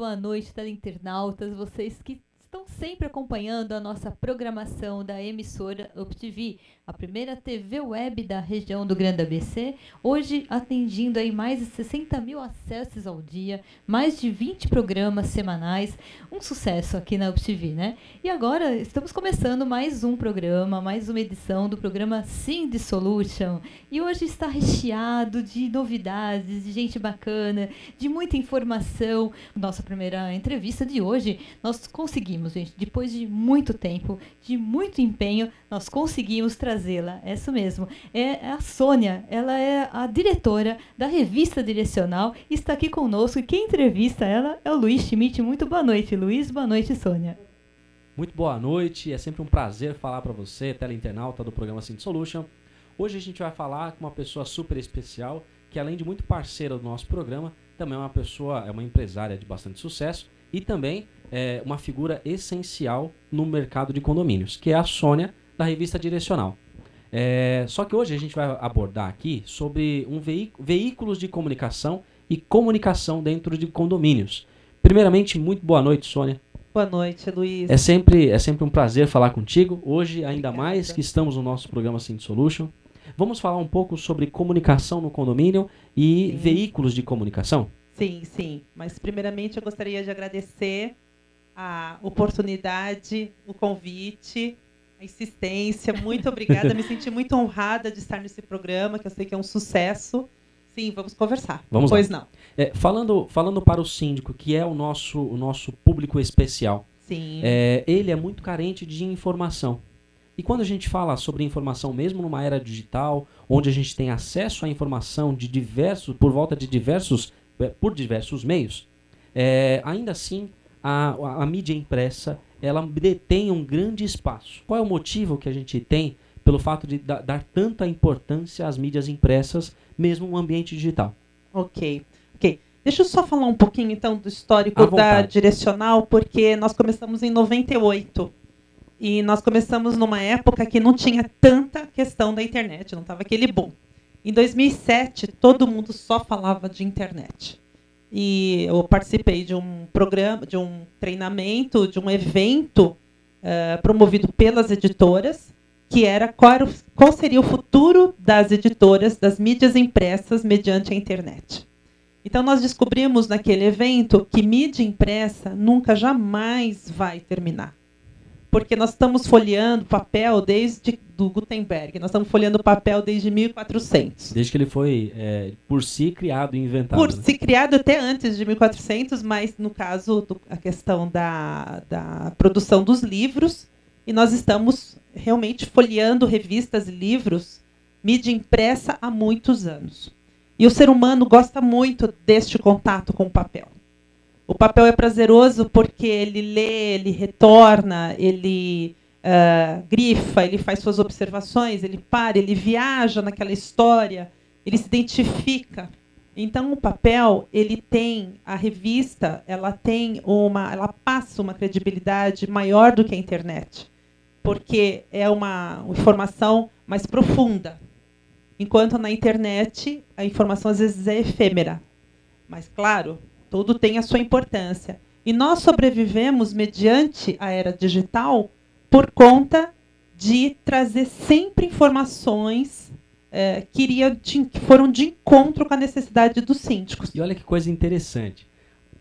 boa noite, teleinternautas, vocês que estão sempre acompanhando a nossa programação da emissora UpTV, a primeira TV web da região do Grande ABC, hoje atingindo aí mais de 60 mil acessos ao dia, mais de 20 programas semanais, um sucesso aqui na UpTV, né? E agora estamos começando mais um programa, mais uma edição do programa Cindy Solution, e hoje está recheado de novidades, de gente bacana, de muita informação. Nossa primeira entrevista de hoje, nós conseguimos, gente, depois de muito tempo, de muito empenho, nós conseguimos trazê-la. É isso mesmo. É a Sônia, ela é a diretora da revista Direcional, e está aqui conosco. E quem entrevista ela é o Luiz Schmidt. Muito boa noite, Luiz. Boa noite, Sônia. Muito boa noite. É sempre um prazer falar para você, teleinternauta do programa Cindy Solution. Hoje a gente vai falar com uma pessoa super especial, que além de muito parceira do nosso programa, também é uma empresária de bastante sucesso e também é uma figura essencial no mercado de condomínios, que é a Sônia, da revista Direcional. Só que hoje a gente vai abordar aqui sobre veículos de comunicação e comunicação dentro de condomínios. Primeiramente, muito boa noite, Sônia. Boa noite, Luiz. É sempre um prazer falar contigo. Hoje, ainda mais que estamos no nosso programa Cindy Solution. Vamos falar um pouco sobre comunicação no condomínio e veículos de comunicação? Sim. Mas, primeiramente, eu gostaria de agradecer a oportunidade, o convite, a insistência. Muito obrigada. Me senti muito honrada de estar nesse programa, que eu sei que é um sucesso. Sim, vamos conversar. Vamos pois lá. Não. Falando para o síndico, que é o nosso público especial, Sim. Ele é muito carente de informação. E quando a gente fala sobre informação, mesmo numa era digital, onde a gente tem acesso à informação por diversos meios, ainda assim a mídia impressa ela detém um grande espaço. Qual é o motivo que a gente tem pelo fato de dar tanta importância às mídias impressas, mesmo no ambiente digital? Ok. Deixa eu só falar um pouquinho, então, do histórico da Direcional, porque nós começamos em 98. E nós começamos numa época que não tinha tanta questão da internet, não estava aquele boom. Em 2007, todo mundo só falava de internet. E eu participei de um programa, de um treinamento, de um evento promovido pelas editoras, que era qual seria o futuro das editoras, das mídias impressas mediante a internet. Então, nós descobrimos naquele evento que mídia impressa nunca, jamais vai terminar. Porque nós estamos folheando papel desde do Gutenberg. Nós estamos folheando papel desde 1400. Desde que ele foi, por si, criado e inventado. Por si criado até antes de 1400, mas, no caso, a questão da produção dos livros. E nós estamos realmente folheando revistas e livros, mídia impressa, há muitos anos. E o ser humano gosta muito deste contato com o papel. O papel é prazeroso porque ele lê, ele retorna, ele grifa, ele faz suas observações, ele para, ele viaja naquela história, ele se identifica. Então, o papel, a revista, ela passa uma credibilidade maior do que a internet, porque é uma informação mais profunda. Enquanto na internet, a informação às vezes é efêmera. Mas, claro, tudo tem a sua importância. E nós sobrevivemos mediante a era digital por conta de trazer sempre informações que foram de encontro com a necessidade dos síndicos. E olha que coisa interessante.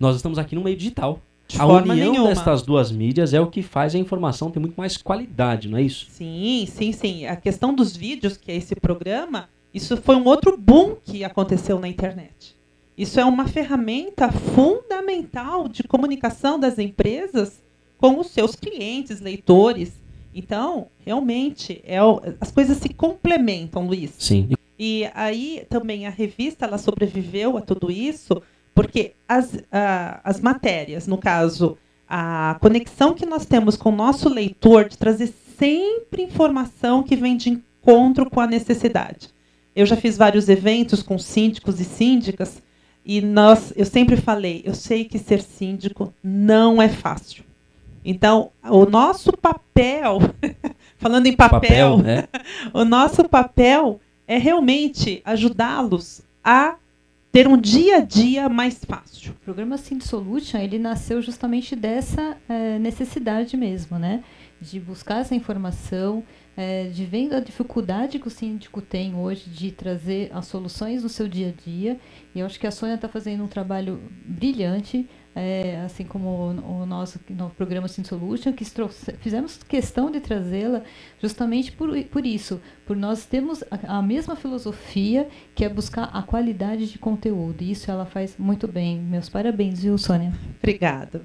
Nós estamos aqui no meio digital. A união destas duas mídias é o que faz a informação ter muito mais qualidade, não é isso? Sim. A questão dos vídeos, que é esse programa, isso foi um outro boom que aconteceu na internet. Isso é uma ferramenta fundamental de comunicação das empresas com os seus clientes, leitores. Então, realmente, as coisas se complementam, Luiz. Sim. E aí também a revista ela sobreviveu a tudo isso, porque as matérias, no caso, a conexão que nós temos com o nosso leitor de trazer sempre informação que vem de encontro com a necessidade. Eu já fiz vários eventos com síndicos e síndicas, e eu sempre falei, eu sei que ser síndico não é fácil. Então, o nosso papel, falando em papel o nosso papel é realmente ajudá-los a ter um dia a dia mais fácil. O programa Sind Solution, ele nasceu justamente dessa necessidade mesmo, né? De buscar essa informação, de vendo a dificuldade que o síndico tem hoje de trazer as soluções no seu dia a dia. E eu acho que a Sônia está fazendo um trabalho brilhante, assim como o nosso no programa Sind Solution, que fizemos questão de trazê-la justamente por isso, por nós termos a mesma filosofia, que é buscar a qualidade de conteúdo. E isso ela faz muito bem. Meus parabéns, viu, Sônia? Obrigada.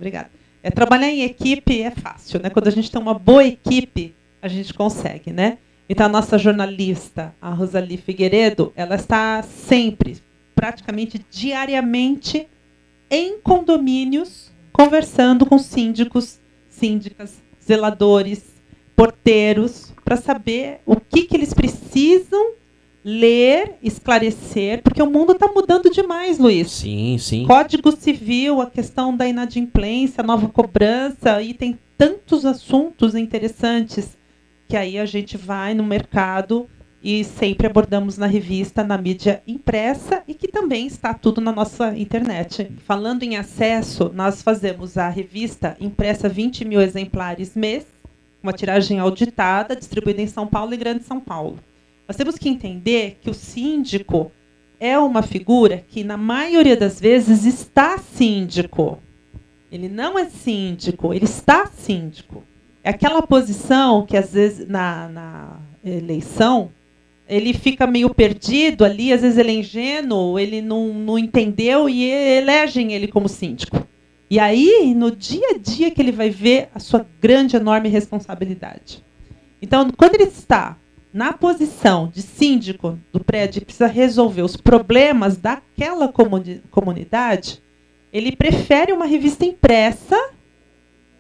Trabalhar em equipe é fácil, né? Quando a gente tem uma boa equipe, a gente consegue, né? Então, a nossa jornalista, a Rosali Figueiredo, ela está sempre, praticamente diariamente, em condomínios, conversando com síndicos, síndicas, zeladores, porteiros, para saber o que eles precisam ler, esclarecer, porque o mundo está mudando demais, Luiz. Sim. Código Civil, a questão da inadimplência, a nova cobrança, e tem tantos assuntos interessantes que aí a gente vai no mercado e sempre abordamos na revista, na mídia impressa, e que também está tudo na nossa internet. Falando em acesso, nós fazemos a revista impressa 20 mil exemplares mês, uma tiragem auditada, distribuída em São Paulo e Grande São Paulo. Nós temos que entender que o síndico é uma figura que, na maioria das vezes, está síndico. Ele não é síndico, ele está síndico. É aquela posição que, às vezes, na eleição, ele fica meio perdido ali, às vezes ele é ingênuo, ele não entendeu e elegem ele como síndico. E aí, no dia a dia, que ele vai ver a sua grande, enorme responsabilidade. Então, quando ele está na posição de síndico do prédio e precisa resolver os problemas daquela comunidade, ele prefere uma revista impressa,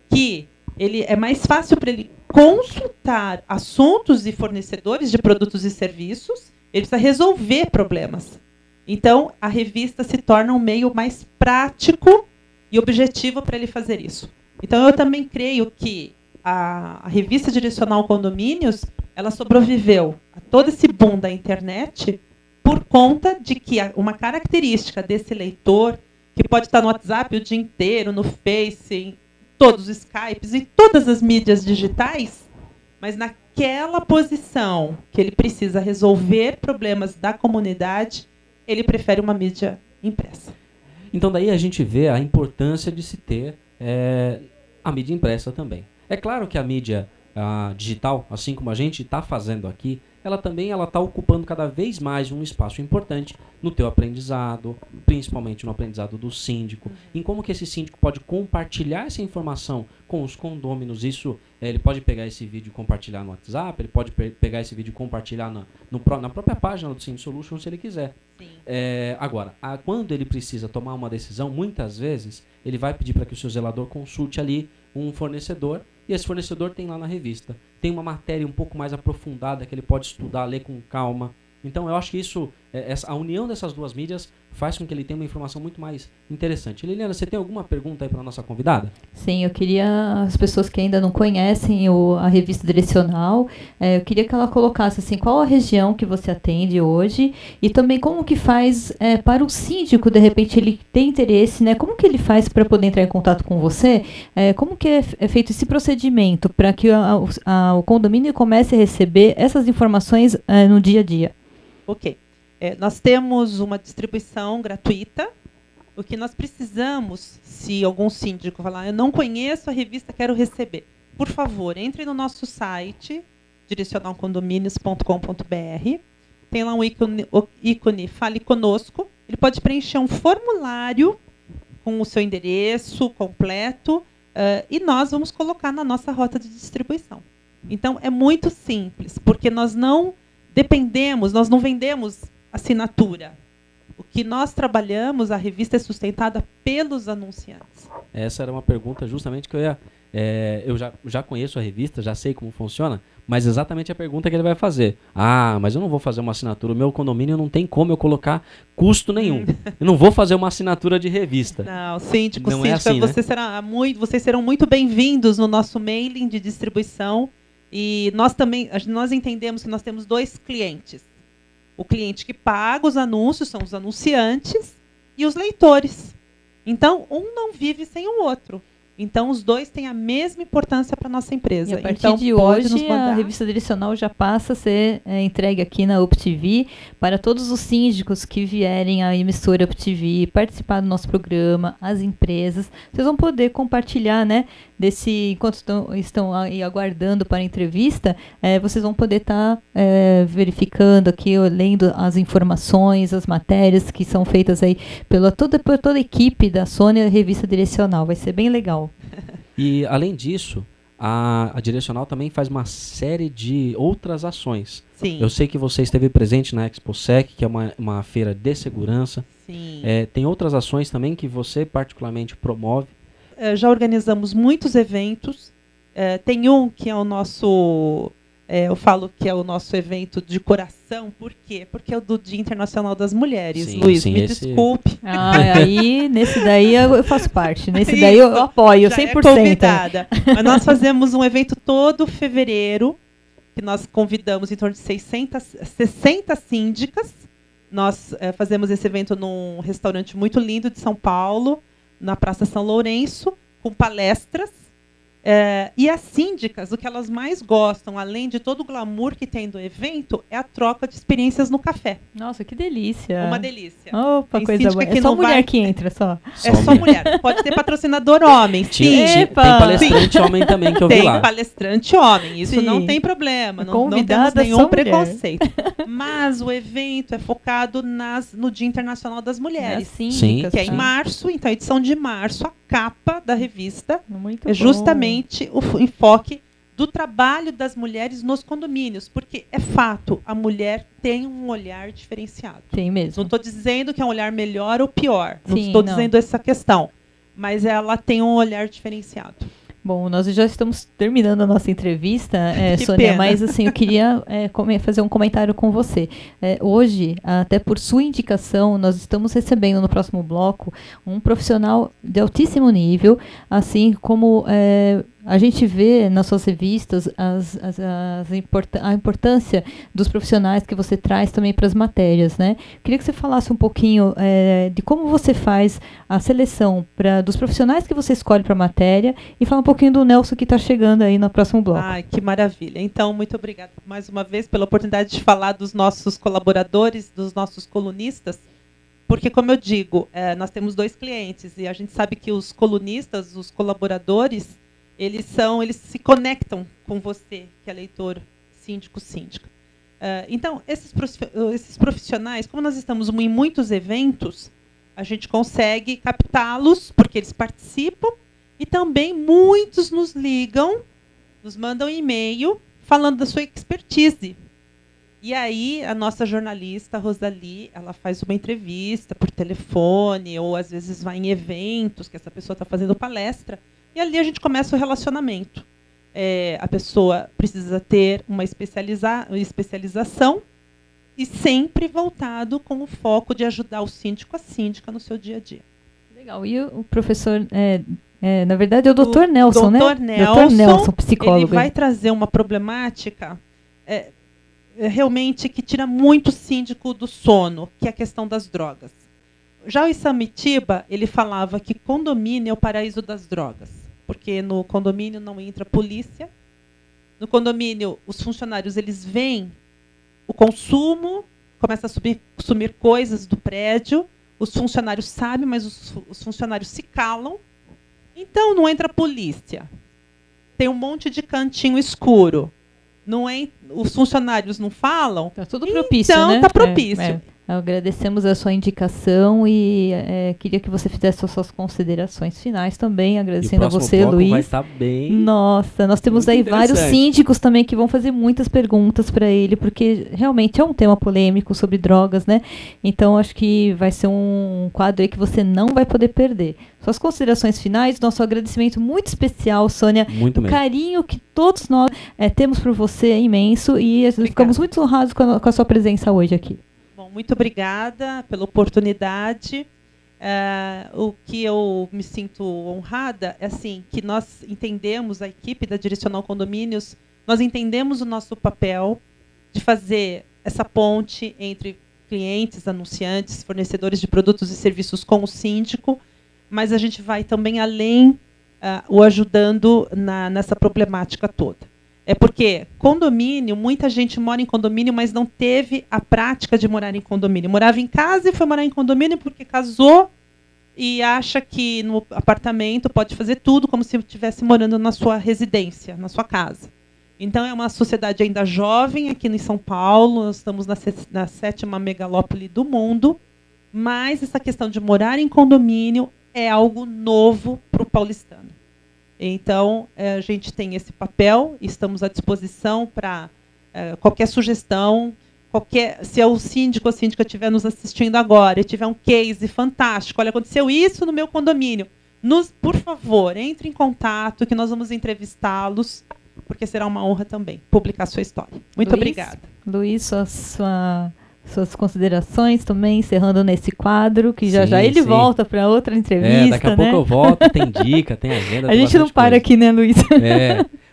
que é mais fácil para ele consultar assuntos e fornecedores de produtos e serviços, ele precisa resolver problemas. Então, a revista se torna um meio mais prático e objetivo para ele fazer isso. Então, eu também creio que a revista Direcional Condomínios, ela sobreviveu a todo esse boom da internet por conta de que uma característica desse leitor, que pode estar no WhatsApp o dia inteiro, no Face, em todos os Skypes, em todas as mídias digitais, mas naquela posição que ele precisa resolver problemas da comunidade, ele prefere uma mídia impressa. Então, daí a gente vê a importância de se ter a mídia impressa também. É claro que a mídia digital, assim como a gente está fazendo aqui, ela também está ocupando cada vez mais um espaço importante no teu aprendizado, principalmente no aprendizado do síndico, em como que esse síndico pode compartilhar essa informação com os condôminos. Isso, ele pode pegar esse vídeo e compartilhar no WhatsApp, ele pode pegar esse vídeo e compartilhar na própria página do Sind Solution, se ele quiser. Agora, quando ele precisa tomar uma decisão, muitas vezes ele vai pedir para que o seu zelador consulte ali um fornecedor, e esse fornecedor tem lá na revista. Tem uma matéria um pouco mais aprofundada que ele pode estudar, ler com calma. Então, eu acho que isso, a união dessas duas mídias faz com que ele tenha uma informação muito mais interessante. Liliana, você tem alguma pergunta aí para a nossa convidada? Sim, eu queria, as pessoas que ainda não conhecem a revista Direcional, eu queria que ela colocasse assim, qual a região que você atende hoje e também como que faz para o síndico, de repente ele tem interesse, né? Como que ele faz para poder entrar em contato com você? Como que é feito esse procedimento para que o condomínio comece a receber essas informações no dia a dia? Ok. Nós temos uma distribuição gratuita. O que nós precisamos, se algum síndico falar, eu não conheço a revista, quero receber, por favor, entre no nosso site, direcionalcondomínios.com.br. Tem lá um ícone Fale Conosco. Ele pode preencher um formulário com o seu endereço completo e nós vamos colocar na nossa rota de distribuição. Então, é muito simples, porque nós não vendemos assinatura. O que nós trabalhamos, a revista é sustentada pelos anunciantes. Essa era uma pergunta justamente que eu ia... eu já conheço a revista, já sei como funciona, mas exatamente a pergunta que ele vai fazer. Mas eu não vou fazer uma assinatura, o meu condomínio não tem como eu colocar custo nenhum. Eu não vou fazer uma assinatura de revista. Não, síndico, não é assim, vocês serão muito bem-vindos no nosso mailing de distribuição. E nós entendemos que nós temos dois clientes. O cliente que paga os anúncios, são os anunciantes, e os leitores. Então, um não vive sem o outro. Então, os dois têm a mesma importância para a nossa empresa. E a partir então, de pode nos hoje, mandar. a revista direcional já passa a ser entregue aqui na UpTV para todos os síndicos que vierem à emissora UpTV participar do nosso programa, as empresas. Vocês vão poder compartilhar, né? Enquanto estão aí aguardando para a entrevista, vocês vão poder estar verificando aqui, lendo as informações, as matérias que são feitas aí por toda a equipe da Sônia Revista Direcional. Vai ser bem legal. E, além disso, a Direcional também faz uma série de outras ações. Sim. Eu sei que você esteve presente na ExpoSec, que é uma feira de segurança. Sim. Tem outras ações também que você particularmente promove. Já organizamos muitos eventos. Tem um que é o nosso... eu falo que é o nosso evento de coração. Por quê? Porque é o do Dia Internacional das Mulheres. Sim, Luiz, sim, me esse... desculpe. Aí, nesse daí eu faço parte. Nesse daí eu apoio, já 100%. É convidada. Mas nós fazemos um evento todo fevereiro, que nós convidamos em torno de 60 síndicas. Nós fazemos esse evento num restaurante muito lindo de São Paulo, na Praça São Lourenço, com palestras. E as síndicas, o que elas mais gostam, além de todo o glamour que tem do evento, é a troca de experiências no café. Nossa, que delícia. Uma delícia. Opa, Tem coisa síndica boa. que É só não mulher vai- que entra, só. É só mulher. Pode ter patrocinador homem, sim. Tem Epa! palestrante homem também que eu vi Tem lá. palestrante homem, isso Sim. não tem problema, não temos Convidada nenhum só mulher. preconceito. Mas o evento é focado no Dia Internacional das Mulheres, Síndicas, que é em tá? março, então a edição de março, a capa da revista Muito é bom. justamente o enfoque do trabalho das mulheres nos condomínios, porque é fato, a mulher tem um olhar diferenciado. Tem mesmo. Não estou dizendo que é um olhar melhor ou pior, não Sim, estou não. dizendo essa questão, mas ela tem um olhar diferenciado. Bom, nós já estamos terminando a nossa entrevista, Que Sônia, pena. mas assim, eu queria fazer um comentário com você. Hoje, até por sua indicação, nós estamos recebendo no próximo bloco um profissional de altíssimo nível, assim como a gente vê nas suas revistas a importância dos profissionais que você traz também para as matérias, né? Queria que você falasse um pouquinho de como você faz a seleção dos profissionais que você escolhe para a matéria e falar um pouquinho do Nelson que está chegando aí no próximo bloco. Ai, que maravilha. Então, muito obrigada mais uma vez pela oportunidade de falar dos nossos colaboradores, dos nossos colunistas, porque, como eu digo, nós temos 2 clientes e a gente sabe que os colunistas, os colaboradores, eles se conectam com você, que é leitor, síndico, síndica. Então, esses profissionais, como nós estamos em muitos eventos, a gente consegue captá-los, porque eles participam, e também muitos nos ligam, nos mandam e-mail, falando da sua expertise. E aí, a nossa jornalista, Rosali, ela faz uma entrevista por telefone, ou às vezes vai em eventos, que essa pessoa está fazendo palestra, e ali a gente começa o relacionamento. A pessoa precisa ter uma especialização e sempre voltado com o foco de ajudar o síndico, a síndica no seu dia a dia. Legal. E o professor, na verdade, é o Dr. Nelson, né? Dr. Dr. Nelson, psicólogo. Ele vai trazer uma problemática realmente que tira muito o síndico do sono, que é a questão das drogas. Já o Isamitiba, ele falava que condomínio é o paraíso das drogas, porque no condomínio não entra polícia, no condomínio os funcionários eles veem o consumo, começa a sumir coisas do prédio, os funcionários sabem, mas os funcionários se calam, então não entra polícia. Tem um monte de cantinho escuro. Os funcionários não falam. Está tudo propício, então, né? Então, está propício. Agradecemos a sua indicação e queria que você fizesse as suas considerações finais também, agradecendo a você, Luiz. Vai estar bem. Nossa, nós temos aí vários síndicos também que vão fazer muitas perguntas para ele, porque realmente é um tema polêmico sobre drogas, né? Então acho que vai ser um quadro aí que você não vai poder perder. Suas considerações finais, nosso agradecimento muito especial, Sônia. Muito mesmo. O carinho que todos nós temos por você é imenso e ficamos muito honrados com a sua presença hoje aqui. Bom, muito obrigada pela oportunidade. O que eu me sinto honrada é assim, que nós entendemos, a equipe da Direcional Condomínios, nós entendemos o nosso papel de fazer essa ponte entre clientes, anunciantes, fornecedores de produtos e serviços com o síndico, mas a gente vai também além, o ajudando nessa problemática toda. É porque condomínio, muita gente mora em condomínio, mas não teve a prática de morar em condomínio. Morava em casa e foi morar em condomínio porque casou e acha que no apartamento pode fazer tudo como se estivesse morando na sua residência, na sua casa. Então, é uma sociedade ainda jovem aqui em São Paulo, nós estamos na 7ª megalópole do mundo, mas essa questão de morar em condomínio é algo novo para o paulistano. Então, a gente tem esse papel, estamos à disposição para qualquer sugestão, se o síndico ou a síndica estiver nos assistindo agora e tiver um case fantástico, olha, aconteceu isso no meu condomínio, por favor, entre em contato que nós vamos entrevistá-los, porque será uma honra também publicar a sua história. Muito obrigada. Luiz, suas considerações também, encerrando nesse quadro, que já ele volta para outra entrevista. Daqui a pouco eu volto, tem dica, tem agenda. A gente não para coisa aqui, né, Luiz?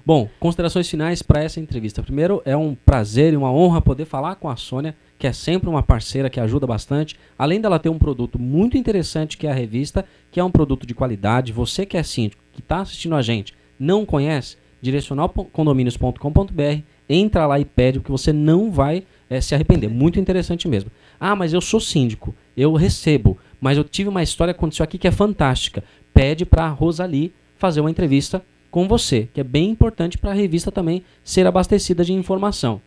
Bom, considerações finais para essa entrevista. Primeiro, é um prazer e uma honra poder falar com a Sônia, que é sempre uma parceira que ajuda bastante. Além dela ter um produto muito interessante, que é a revista, que é um produto de qualidade. Você que é síndico, que está assistindo a gente, não conhece, direcionalcondomínios.com.br, entra lá e pede, porque você não vai se arrepender. Muito interessante mesmo. Ah, mas eu sou síndico, eu recebo, mas eu tive uma história que aconteceu aqui que é fantástica. Pede para a Rosali fazer uma entrevista com você, que é bem importante para a revista também ser abastecida de informação.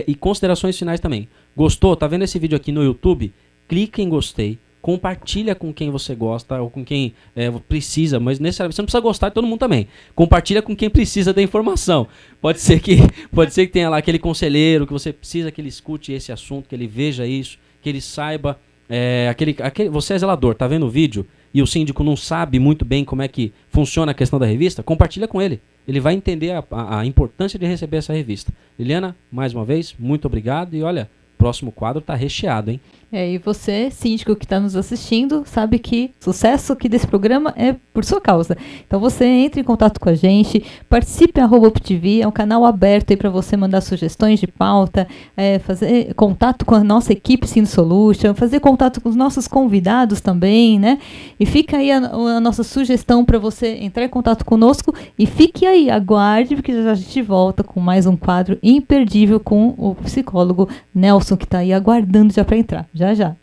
E considerações finais também. Gostou? Tá vendo esse vídeo aqui no YouTube? Clica em gostei. Compartilha com quem você gosta ou com quem precisa, mas necessariamente você não precisa gostar de todo mundo também. Compartilha com quem precisa da informação. Pode ser que tenha lá aquele conselheiro que você precisa que ele escute esse assunto, que ele veja isso, que ele saiba. Você é zelador, tá vendo o vídeo e o síndico não sabe muito bem como é que funciona a questão da revista? Compartilha com ele. Ele vai entender a importância de receber essa revista. Liliana, mais uma vez, muito obrigado e olha, o próximo quadro tá recheado, hein? E você, síndico que está nos assistindo, sabe que o sucesso aqui desse programa é por sua causa. Então você entre em contato com a gente, participe @UpTV, é um canal aberto aí para você mandar sugestões de pauta, fazer contato com a nossa equipe Síndico Solution, fazer contato com os nossos convidados também, né? E fica aí a nossa sugestão para você entrar em contato conosco e fique aí, aguarde, porque já a gente volta com mais um quadro imperdível com o psicólogo Nelson, que está aí aguardando já para entrar. Já, já.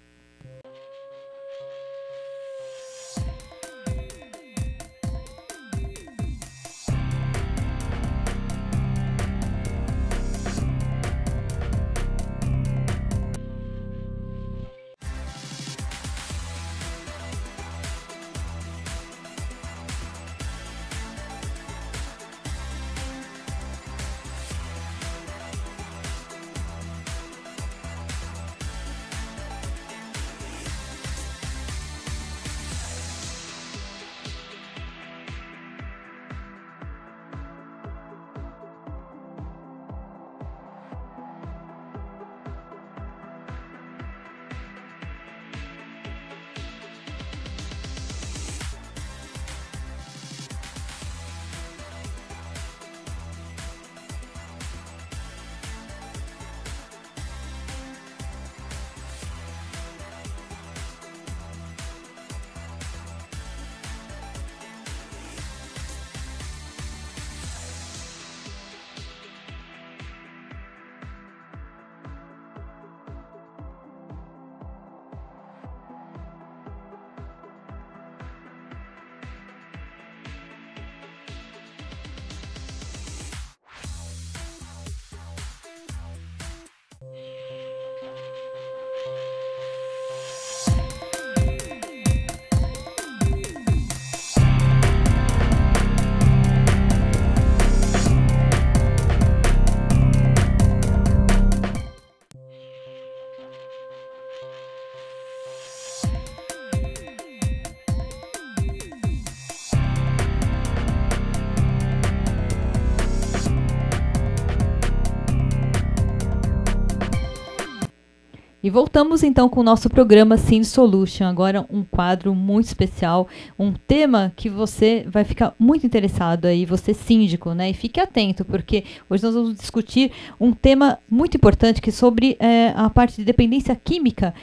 E voltamos então com o nosso programa Sind Solution, agora um quadro muito especial, um tema que você vai ficar muito interessado aí, você síndico, né? E fique atento, porque hoje nós vamos discutir um tema muito importante que é sobre a parte de dependência química,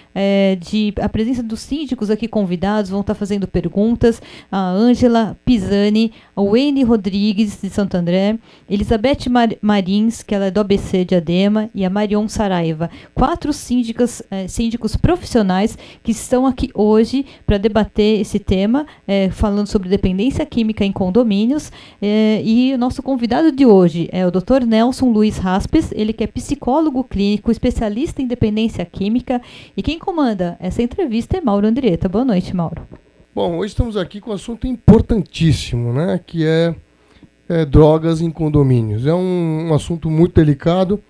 a presença dos síndicos aqui convidados, vão estar fazendo perguntas, a Ângela Pisani, a Wayne Rodrigues de Santo André, Elizabeth Marins, que ela é do ABC de Adema, e a Marion Saraiva, 4 síndicos profissionais que estão aqui hoje para debater esse tema, falando sobre dependência química em condomínios. E o nosso convidado de hoje é o Dr. Nelson Luiz Raspes, ele que é psicólogo clínico, especialista em dependência química, e quem comanda essa entrevista é Mauro Andrieta. Boa noite, Mauro. Bom, hoje estamos aqui com um assunto importantíssimo, né, que é drogas em condomínios. É um assunto muito delicado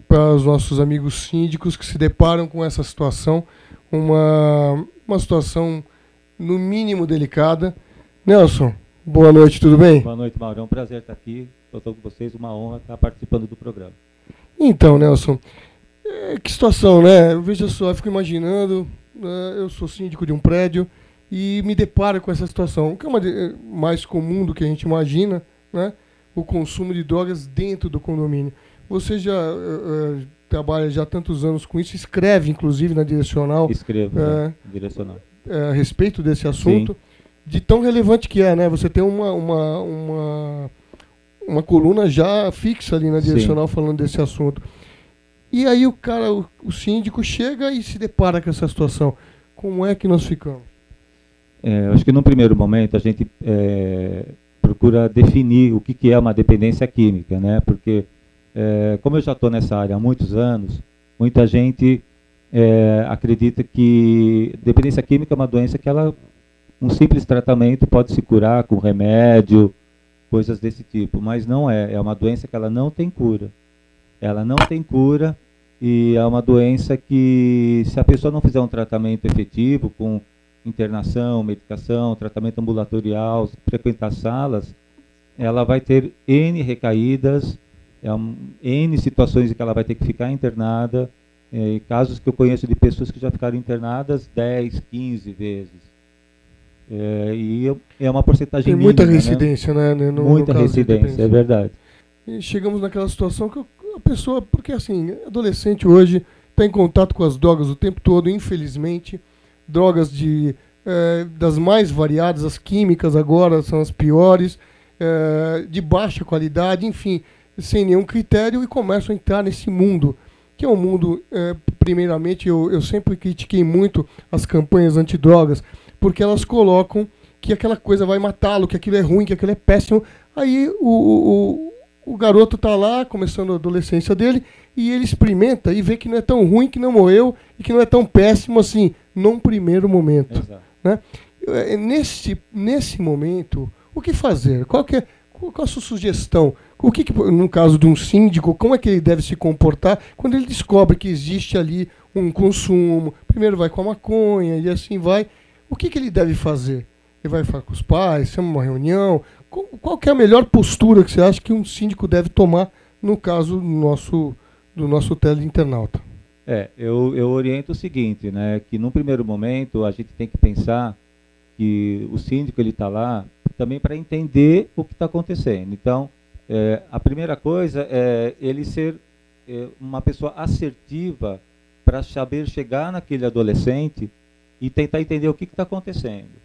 para os nossos amigos síndicos que se deparam com essa situação, uma situação no mínimo delicada. Nelson, boa noite, tudo bem? Boa noite, Mauro. É um prazer estar aqui. Estou com vocês, uma honra estar participando do programa. Então, Nelson, que situação, né? Veja só, eu fico imaginando, eu sou síndico de um prédio e me deparo com essa situação, que é mais comum do que a gente imagina, né? O consumo de drogas dentro do condomínio. Você já trabalha já há tantos anos com isso, escreve inclusive na Direcional. Escrevo, Direcional. A respeito desse assunto. Sim. De tão relevante que é, né? Você tem uma coluna já fixa ali na Direcional. Sim. Falando desse assunto. E aí o síndico chega e se depara com essa situação. Como é que nós ficamos? Acho que num primeiro momento a gente procura definir o que é uma dependência química, né? Porque como eu já estou nessa área há muitos anos, muita gente acredita que dependência química é uma doença que um simples tratamento pode se curar com remédio, coisas desse tipo, mas não é. É uma doença que ela não tem cura. Ela não tem cura e é uma doença que, se a pessoa não fizer um tratamento efetivo, com internação, medicação, tratamento ambulatorial, frequentar salas, ela vai ter N recaídas, N situações em que ela vai ter que ficar internada, casos que eu conheço de pessoas que já ficaram internadas 10, 15 vezes. E é uma porcentagem tem mínima, muita residência, né? Muita residência, é verdade. E chegamos naquela situação que a pessoa, porque assim, adolescente hoje está em contato com as drogas o tempo todo, infelizmente, drogas das mais variadas, as químicas agora são as piores, de baixa qualidade, enfim, sem nenhum critério, e começam a entrar nesse mundo, que é um mundo, primeiramente, eu sempre critiquei muito as campanhas antidrogas, porque elas colocam que aquela coisa vai matá-lo, que aquilo é ruim, que aquilo é péssimo. Aí o garoto está lá, começando a adolescência dele, e ele experimenta e vê que não é tão ruim, que não morreu, e que não é tão péssimo assim, num primeiro momento. Exato. Né? Nesse momento, o que fazer? Qual a sua sugestão? No caso de um síndico, como é que ele deve se comportar quando ele descobre que existe ali um consumo? Primeiro vai com a maconha e assim vai. O que ele deve fazer? Ele vai falar com os pais, chama uma reunião? Qual que é a melhor postura que você acha que um síndico deve tomar no caso do nosso teleinternauta? Eu oriento o seguinte, né, que num primeiro momento a gente tem que pensar que o síndico ele está lá também para entender o que está acontecendo. Então, a primeira coisa é ele ser uma pessoa assertiva para saber chegar naquele adolescente e tentar entender o que está acontecendo.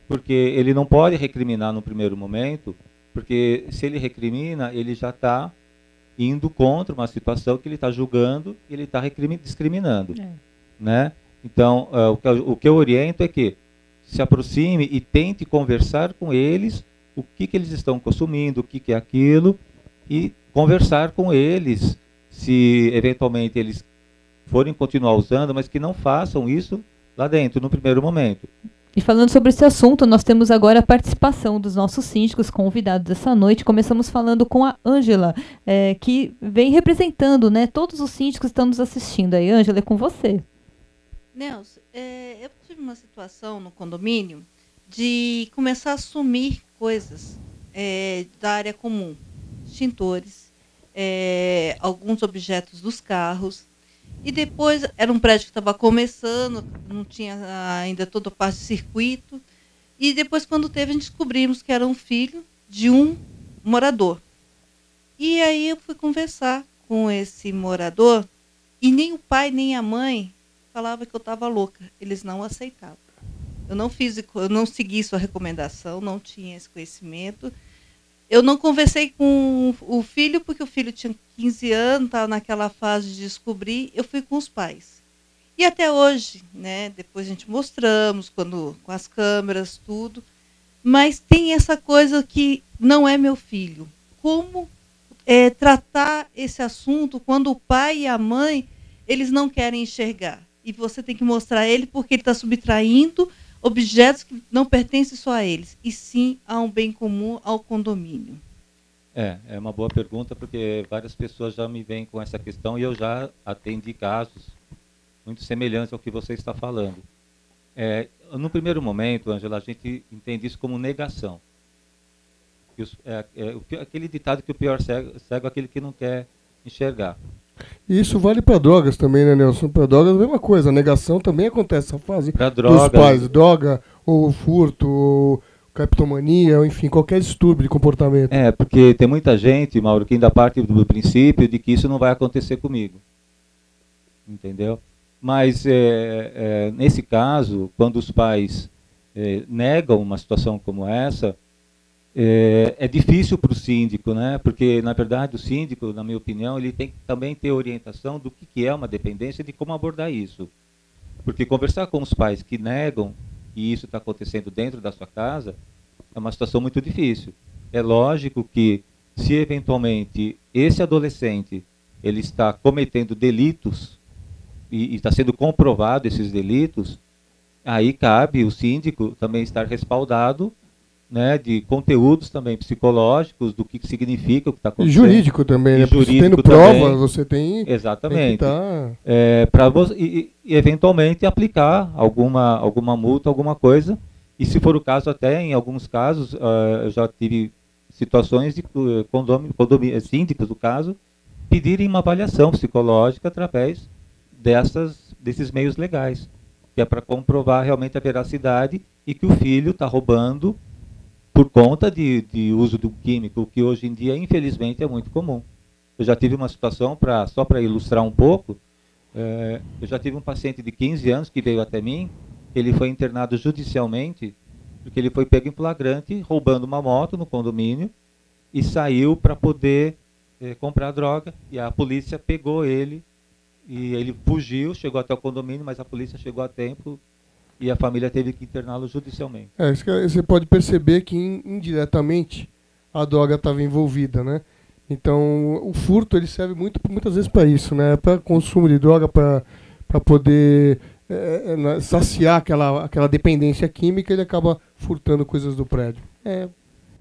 Porque ele não pode recriminar no primeiro momento, porque se ele recrimina, ele já está indo contra uma situação que ele está julgando e ele está discriminando. Né? Então, o que eu oriento é que se aproxime e tente conversar com eles o que eles estão consumindo, o que é aquilo, e conversar com eles, se eventualmente eles forem continuar usando, mas que não façam isso lá dentro, no primeiro momento. E falando sobre esse assunto, nós temos agora a participação dos nossos síndicos convidados essa noite. Começamos falando com a Ângela, que vem representando, né, todos os síndicos que estão nos assistindo. Aí, Ângela, é com você. Nelson, eu tive uma situação no condomínio de começar a assumir coisas da área comum, extintores, alguns objetos dos carros. E depois, era um prédio que estava começando, não tinha ainda toda a parte de circuito. E depois, quando teve, a gente descobrimos que era um filho de um morador. E aí eu fui conversar com esse morador, e nem o pai nem a mãe falavam que eu estava louca. Eles não aceitavam. Eu não segui sua recomendação, não tinha esse conhecimento. Eu não conversei com o filho, porque o filho tinha 15 anos, estava naquela fase de descobrir. Eu fui com os pais. E até hoje, né, depois a gente mostramos, com as câmeras, tudo. Mas tem essa coisa que não é meu filho. Como tratar esse assunto quando o pai e a mãe, eles não querem enxergar? E você tem que mostrar a ele porque ele está subtraindo objetos que não pertencem só a eles, e sim a um bem comum, ao condomínio. É uma boa pergunta, porque várias pessoas já me vêm com essa questão e eu já atendi casos muito semelhantes ao que você está falando. No primeiro momento, Ângela, a gente entende isso como negação. Aquele ditado que o pior cego é aquele que não quer enxergar. E isso vale para drogas também, né, Nelson? Para drogas é a mesma coisa. A negação também acontece essa fase dos pais. Droga, ou furto, ou criptomania, ou enfim, qualquer distúrbio de comportamento. Porque tem muita gente, Mauro, que ainda parte do princípio de que isso não vai acontecer comigo. Entendeu? Mas, nesse caso, quando os pais negam uma situação como essa, é difícil para o síndico, né? Porque, na verdade, o síndico, na minha opinião, ele tem que também ter orientação do que é uma dependência e de como abordar isso. Porque conversar com os pais que negam que isso está acontecendo dentro da sua casa é uma situação muito difícil. É lógico que, se eventualmente esse adolescente ele está cometendo delitos e está sendo comprovado esses delitos, aí cabe o síndico também estar respaldado, né, de conteúdos também psicológicos, do que significa o que está acontecendo. E jurídico também, né? Porque tendo provas, você tem... Exatamente. Tem E eventualmente aplicar alguma multa, alguma coisa. E se for o caso, até em alguns casos, eu já tive situações de síndicos, do caso, pedirem uma avaliação psicológica através desses meios legais, que é para comprovar realmente a veracidade e que o filho está roubando por conta de uso do químico, que hoje em dia, infelizmente, é muito comum. Eu já tive uma situação, só para ilustrar um pouco, eu já tive um paciente de 15 anos que veio até mim, ele foi internado judicialmente, porque ele foi pego em flagrante, roubando uma moto no condomínio, e saiu para poder comprar droga, e a polícia pegou ele, e ele fugiu, chegou até o condomínio, mas a polícia chegou a tempo, e a família teve que interná-lo judicialmente. Você pode perceber que indiretamente a droga estava envolvida, né? Então o furto ele serve muitas vezes para isso, né? Para consumo de droga, para poder saciar aquela dependência química, ele acaba furtando coisas do prédio.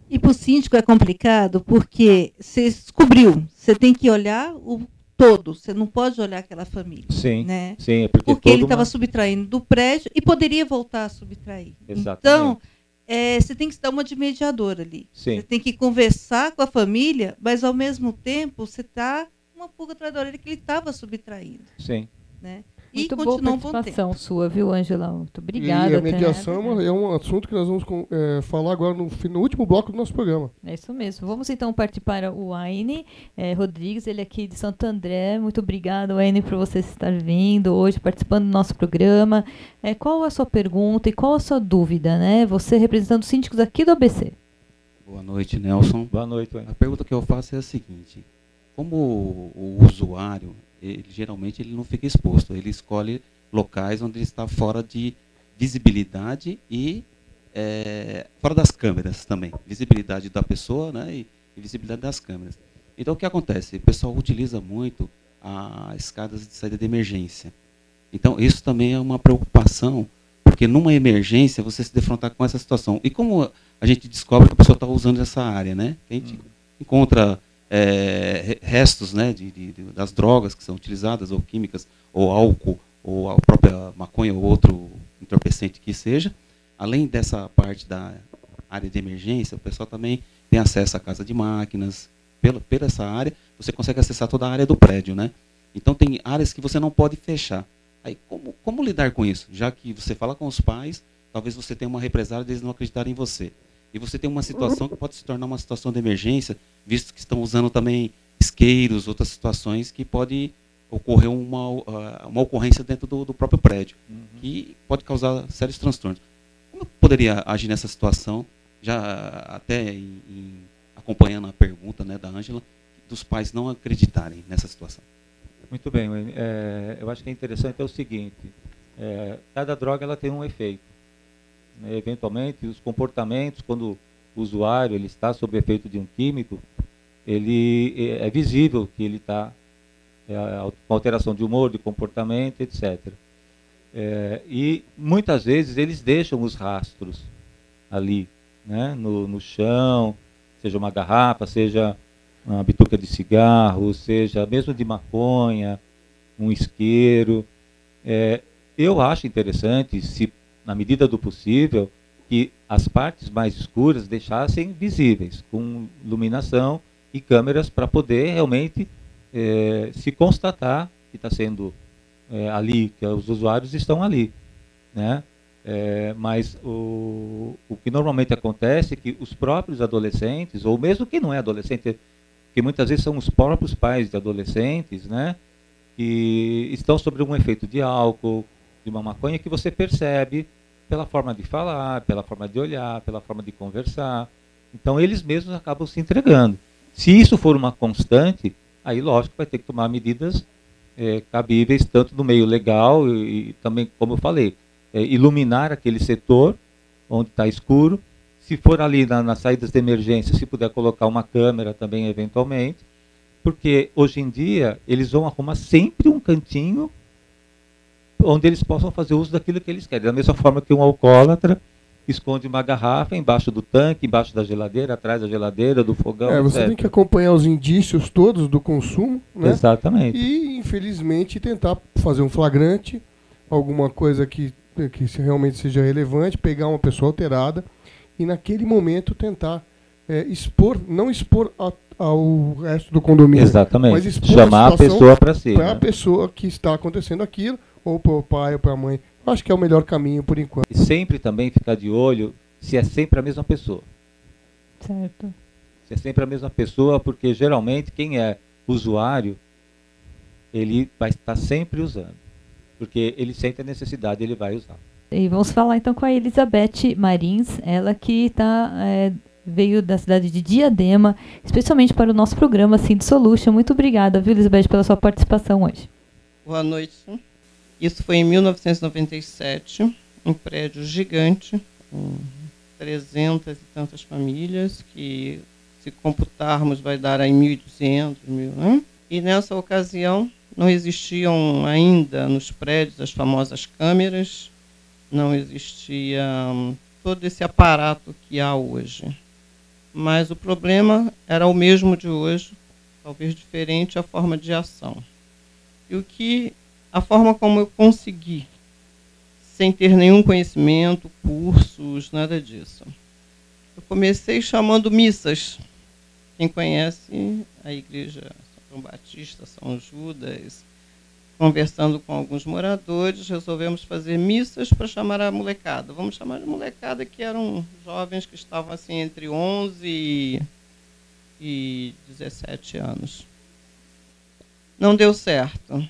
E para o síndico é complicado porque você descobriu, você tem que olhar o todo, você não pode olhar aquela família. Sim, né? sim, porque ele estava subtraindo do prédio e poderia voltar a subtrair. Exatamente. Então, você tem que se dar uma de mediador ali. Sim. Você tem que conversar com a família, mas ao mesmo tempo você está uma pulga atrás da orelha que ele estava subtraindo. Sim. Né? Muito boa participação sua, viu, Ângela? Muito obrigada. E a mediação é um assunto que nós vamos falar agora no último bloco do nosso programa. É isso mesmo. Vamos então partir para o Aine Rodrigues, ele aqui de Santo André. Muito obrigada, Aine, por você estar vindo hoje, participando do nosso programa. Qual a sua pergunta e qual a sua dúvida, né? Você representando os síndicos aqui do ABC. Boa noite, Nelson. Boa noite, Aine. A pergunta que eu faço é a seguinte: como o usuário, geralmente ele não fica exposto, ele escolhe locais onde ele está fora de visibilidade e fora das câmeras também, visibilidade da pessoa, né, e visibilidade das câmeras. Então o que acontece? O pessoal utiliza muito as escadas de saída de emergência. Então isso também é uma preocupação, porque numa emergência você se defrontar com essa situação. E como a gente descobre que a pessoa está usando essa área, né? A gente encontra restos, né, das drogas que são utilizadas, ou químicas, ou álcool, ou a própria maconha, ou outro entorpecente que seja. Além dessa parte da área de emergência, o pessoal também tem acesso à casa de máquinas. Pela essa área, você consegue acessar toda a área do prédio, né? Então tem áreas que você não pode fechar. Aí como lidar com isso? Já que você fala com os pais, talvez você tenha uma represália deles não acreditarem em você. E você tem uma situação que pode se tornar uma situação de emergência, visto que estão usando também isqueiros, outras situações que pode ocorrer uma ocorrência dentro do próprio prédio, que pode causar sérios transtornos. Como eu poderia agir nessa situação, já até acompanhando a pergunta, né, da Ângela, dos pais não acreditarem nessa situação? Muito bem, eu acho que é interessante o seguinte, cada droga ela tem um efeito. Né? Eventualmente, os comportamentos, quando o usuário ele está sob efeito de um químico, é visível que ele está com alteração de humor, de comportamento, etc. E muitas vezes eles deixam os rastros ali, né? no chão, seja uma garrafa, seja uma bituca de cigarro, seja mesmo de maconha, um isqueiro. Eu acho interessante, se na medida do possível, que as partes mais escuras deixassem visíveis, com iluminação e câmeras para poder realmente se constatar que está sendo ali, que os usuários estão ali, né? Mas o que normalmente acontece é que os próprios adolescentes, ou mesmo quem não é adolescente, que muitas vezes são os próprios pais de adolescentes, né, que estão sob um efeito de álcool, de uma maconha, que você percebe pela forma de falar, pela forma de olhar, pela forma de conversar. Então eles mesmos acabam se entregando. Se isso for uma constante, aí lógico vai ter que tomar medidas cabíveis, tanto no meio legal e também, como eu falei, iluminar aquele setor onde está escuro. Se for ali nas saídas de emergência, se puder colocar uma câmera também eventualmente, porque hoje em dia eles vão arrumar sempre um cantinho onde eles possam fazer uso daquilo que eles querem. Da mesma forma que um alcoólatra esconde uma garrafa embaixo do tanque, embaixo da geladeira, atrás da geladeira, do fogão, você etc. tem que acompanhar os indícios todos do consumo, né? Exatamente. E, infelizmente, tentar fazer um flagrante, alguma coisa que realmente seja relevante, pegar uma pessoa alterada e, naquele momento, tentar não expor ao resto do condomínio. Exatamente. Mas expor chamar a pessoa para si. Para a pessoa que está acontecendo aquilo, ou para o pai ou para a mãe. Eu acho que é o melhor caminho por enquanto. E sempre também ficar de olho se é sempre a mesma pessoa. Certo. Se é sempre a mesma pessoa, porque geralmente quem é usuário, ele vai estar sempre usando. Porque ele sente a necessidade, ele vai usar. E vamos falar então com a Elizabeth Marins, ela que veio da cidade de Diadema, especialmente para o nosso programa Synth Solution. Muito obrigada, viu, Elizabeth, pela sua participação hoje. Boa noite. Isso foi em 1997, um prédio gigante, com 300 e tantas famílias, que, se computarmos, vai dar aí 1.200, né? E nessa ocasião não existiam ainda nos prédios as famosas câmeras, não existia todo esse aparato que há hoje. Mas o problema era o mesmo de hoje, talvez diferente a forma de ação. E a forma como eu consegui, sem ter nenhum conhecimento, cursos, nada disso. Eu comecei chamando missas. Quem conhece a igreja São Batista, São Judas, conversando com alguns moradores, resolvemos fazer missas para chamar a molecada. Vamos chamar de molecada, que eram jovens que estavam assim entre 11 e 17 anos. Não deu certo.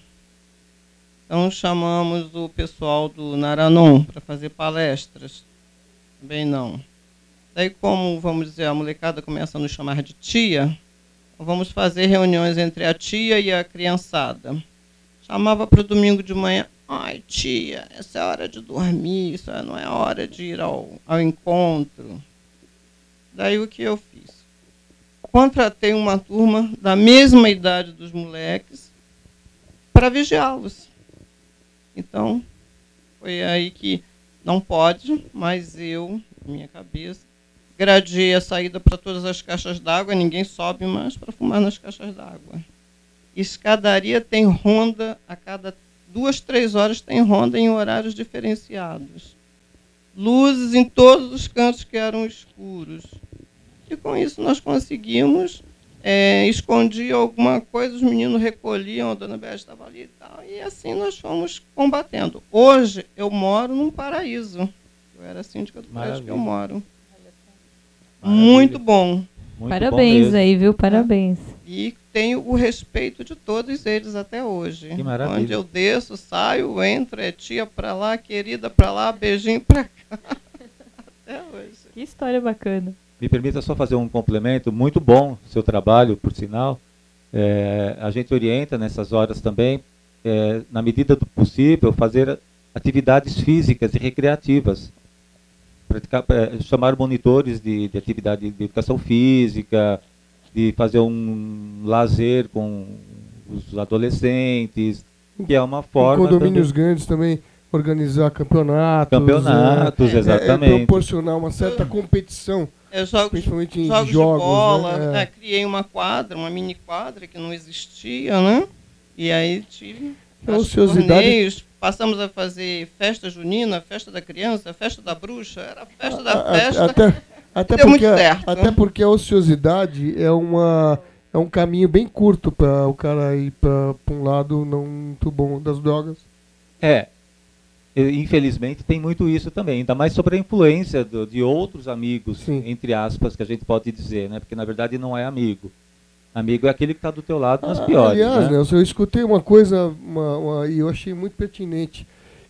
Então chamamos o pessoal do Naranon para fazer palestras. Também não. Daí, como, vamos dizer, a molecada começa a nos chamar de tia, vamos fazer reuniões entre a tia e a criançada. Chamava para o domingo de manhã: ai, tia, essa é a hora de dormir, isso não é hora de ir ao encontro. Daí o que eu fiz? Contratei uma turma da mesma idade dos moleques para vigiá-los. Então, foi aí que não pode, mas eu, minha cabeça, gradeei a saída para todas as caixas d'água, ninguém sobe mais para fumar nas caixas d'água. Escadaria tem ronda, a cada 2, 3 horas tem ronda em horários diferenciados. Luzes em todos os cantos que eram escuros. E com isso nós conseguimos escondia alguma coisa, os meninos recolhiam, a dona Beth estava ali e tal, e assim nós fomos combatendo. Hoje eu moro num paraíso. Eu era síndica do prédio que eu moro. Maravilha. Muito bom. Muito Parabéns bom mesmo. aí, viu? Parabéns. E tenho o respeito de todos eles até hoje. Que maravilha. Onde eu desço, saio, entro, é tia pra lá, querida pra lá, beijinho pra cá. Até hoje. Que história bacana. Me permita só fazer um complemento. Muito bom o seu trabalho, por sinal. A gente orienta nessas horas também, na medida do possível, fazer atividades físicas e recreativas. Chamar monitores de atividade de educação física, de fazer um lazer com os adolescentes, que é uma forma... Em condomínios grandes também, organizar campeonatos. Campeonatos, exatamente. Proporcionar uma certa competição, principalmente em jogos jogos. de bola. Né? Criei uma quadra, uma mini quadra que não existia, né? E aí tive torneios. Passamos a fazer festa junina, festa da criança, festa da bruxa, era festa da festa. Deu muito certo. Até porque a ociosidade é um caminho bem curto para o cara ir para um lado não muito bom das drogas. Infelizmente tem muito isso também, ainda mais sobre a influência de outros amigos, Sim. entre aspas, que a gente pode dizer, né? Porque na verdade não é amigo. Amigo é aquele que está do teu lado nas piores. Aliás, né? Nelson, eu escutei uma coisa e eu achei muito pertinente,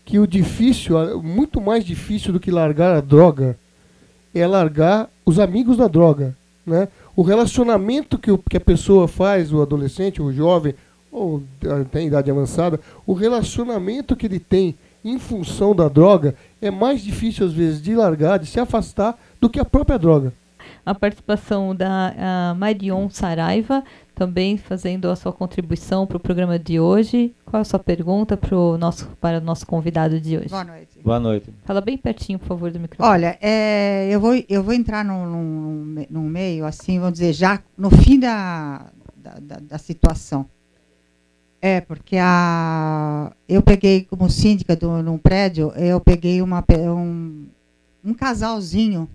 que o difícil, muito mais difícil do que largar a droga, é largar os amigos da droga. Né? O relacionamento que a pessoa faz, o adolescente, o jovem, ou até em idade avançada, o relacionamento que ele tem em função da droga é mais difícil, às vezes, de largar, de se afastar, do que a própria droga. A participação da Marion Saraiva, também fazendo a sua contribuição para o programa de hoje. Qual é a sua pergunta para o nosso convidado de hoje? Boa noite. Boa noite. Fala bem pertinho, por favor, do microfone. Olha, eu vou entrar num meio, assim, vamos dizer, já no fim da situação. Porque eu peguei, como síndica num prédio, eu peguei um casalzinho,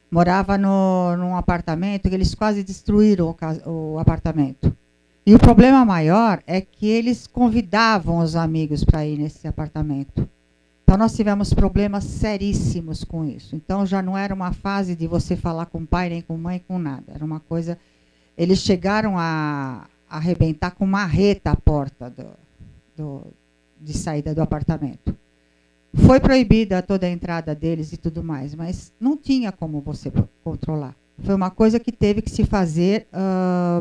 morava num apartamento que eles quase destruíram o apartamento. E o problema maior é que eles convidavam os amigos para ir nesse apartamento. Então, nós tivemos problemas seríssimos com isso. Então, já não era uma fase de você falar com pai, nem com mãe, com nada. Era uma coisa... Eles chegaram a arrebentar com marreta a porta de saída do apartamento. Foi proibida toda a entrada deles e tudo mais, mas não tinha como você controlar. Foi uma coisa que teve que se fazer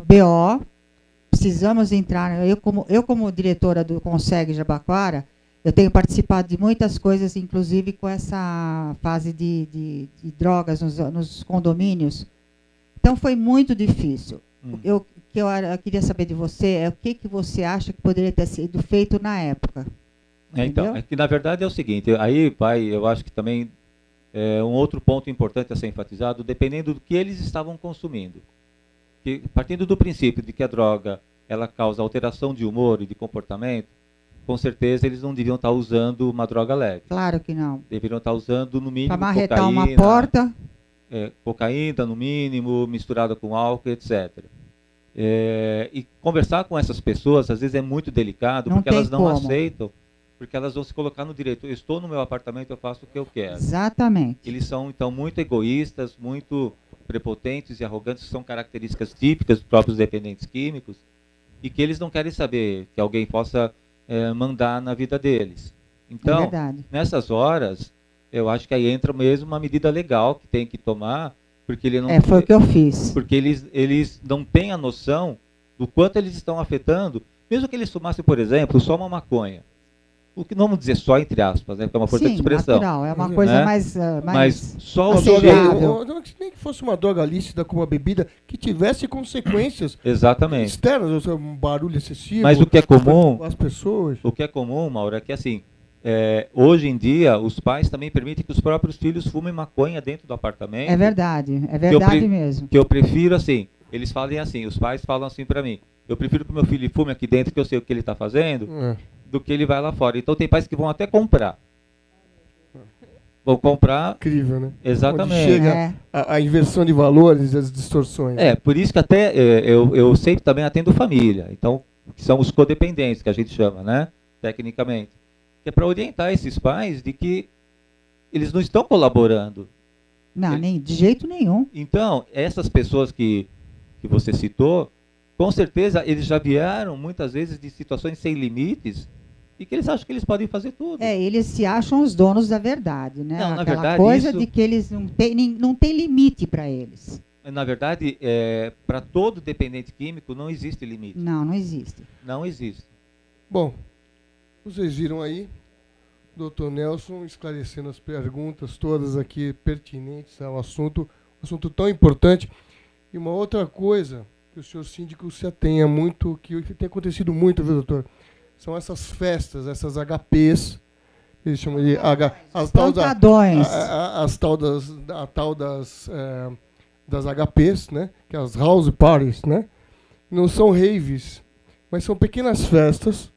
BO. Precisamos entrar... Eu como diretora do Conseg Jabaquara, eu tenho participado de muitas coisas, inclusive com essa fase de drogas nos condomínios. Então, foi muito difícil. Eu queria saber de você o que você acha que poderia ter sido feito na época. Então, que na verdade é o seguinte, aí, pai, eu acho que também um outro ponto importante a ser enfatizado, dependendo do que eles estavam consumindo. Que, partindo do princípio de que a droga ela causa alteração de humor e de comportamento, com certeza eles não deviam estar usando uma droga leve. Claro que não. Deveriam estar usando, no mínimo, para marretar cocaína, uma porta. Cocaína, no mínimo, misturada com álcool, etc. E conversar com essas pessoas, às vezes, é muito delicado, porque elas não aceitam, porque elas vão se colocar no direito. Eu estou no meu apartamento, eu faço o que eu quero. Exatamente. Eles são, então, muito egoístas, muito prepotentes e arrogantes, que são características típicas dos próprios dependentes químicos, e que eles não querem saber que alguém possa mandar na vida deles. Então, nessas horas, eu acho que aí entra mesmo uma medida legal que tem que tomar, porque ele não... foi o que eu fiz. Porque eles não têm a noção do quanto eles estão afetando, mesmo que eles fumassem, por exemplo, só uma maconha. O que não vamos dizer só entre aspas, né? Porque é uma força de expressão. Natural, é uma coisa mais mas só o nem que fosse uma droga lícita como a bebida que tivesse consequências externas, um barulho excessivo. Mas o que é comum, as pessoas. O que é comum, Mauro, é que assim, hoje em dia os pais também permitem que os próprios filhos fumem maconha dentro do apartamento. É verdade mesmo. Que eu prefiro assim, eles falam assim, os pais falam assim para mim, eu prefiro que meu filho fume aqui dentro, que eu sei o que ele está fazendo, do que ele vai lá fora. Então tem pais que vão até comprar. vão comprar. Incrível, né? Exatamente. Onde chega a inversão de valores, as distorções. Por isso que até eu sempre também atendo família. Então, que são os codependentes, que a gente chama, né? Tecnicamente. Que é para orientar esses pais de que eles não estão colaborando. Não, nem de jeito nenhum. Então, essas pessoas que você citou, com certeza eles já vieram muitas vezes de situações sem limites e que eles acham que eles podem fazer tudo. Eles se acham os donos da verdade, né? Não, na Aquela verdade, coisa isso... de que eles não tem limite para eles. Na verdade, para todo dependente químico não existe limite. Não existe. Não existe. Bom, vocês viram aí, Dr. Nelson esclarecendo as perguntas todas aqui pertinentes ao assunto tão importante. E uma outra coisa que o senhor síndico se atenha muito, que tem acontecido muito, viu, doutor? São essas festas, essas HPs, eles chamam de as tal das HPs, né? Que é as house parties, né? Não são raves, mas são pequenas festas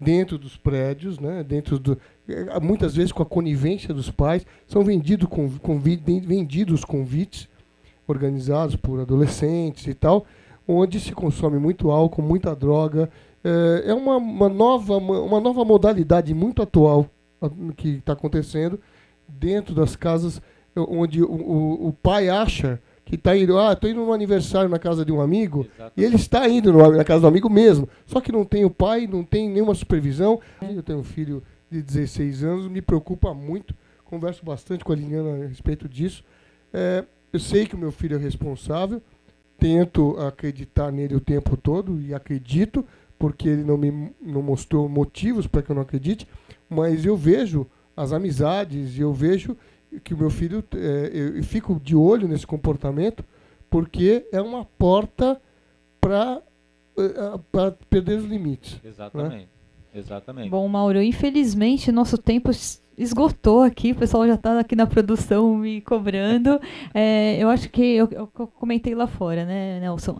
dentro dos prédios, né? Muitas vezes com a conivência dos pais, são vendidos convites organizados por adolescentes e tal, onde se consome muito álcool, muita droga. É uma nova modalidade muito atual que está acontecendo dentro das casas, onde o pai acha que está indo, estou indo no aniversário na casa de um amigo. Exatamente. E ele está indo na casa do amigo mesmo, só que não tem o pai, não tem nenhuma supervisão. Eu tenho um filho de 16 anos, me preocupa muito, converso bastante com a Liliana a respeito disso. Eu sei que o meu filho é responsável, tento acreditar nele o tempo todo, e acredito, porque ele não mostrou motivos para que eu não acredite, mas eu vejo as amizades, eu vejo que o meu filho, eu fico de olho nesse comportamento, porque é uma porta para perder os limites. Exatamente. Né? Exatamente. Bom, Mauro, infelizmente nosso tempo esgotou aqui, o pessoal já está aqui na produção me cobrando. Eu acho que eu comentei lá fora, né, Nelson?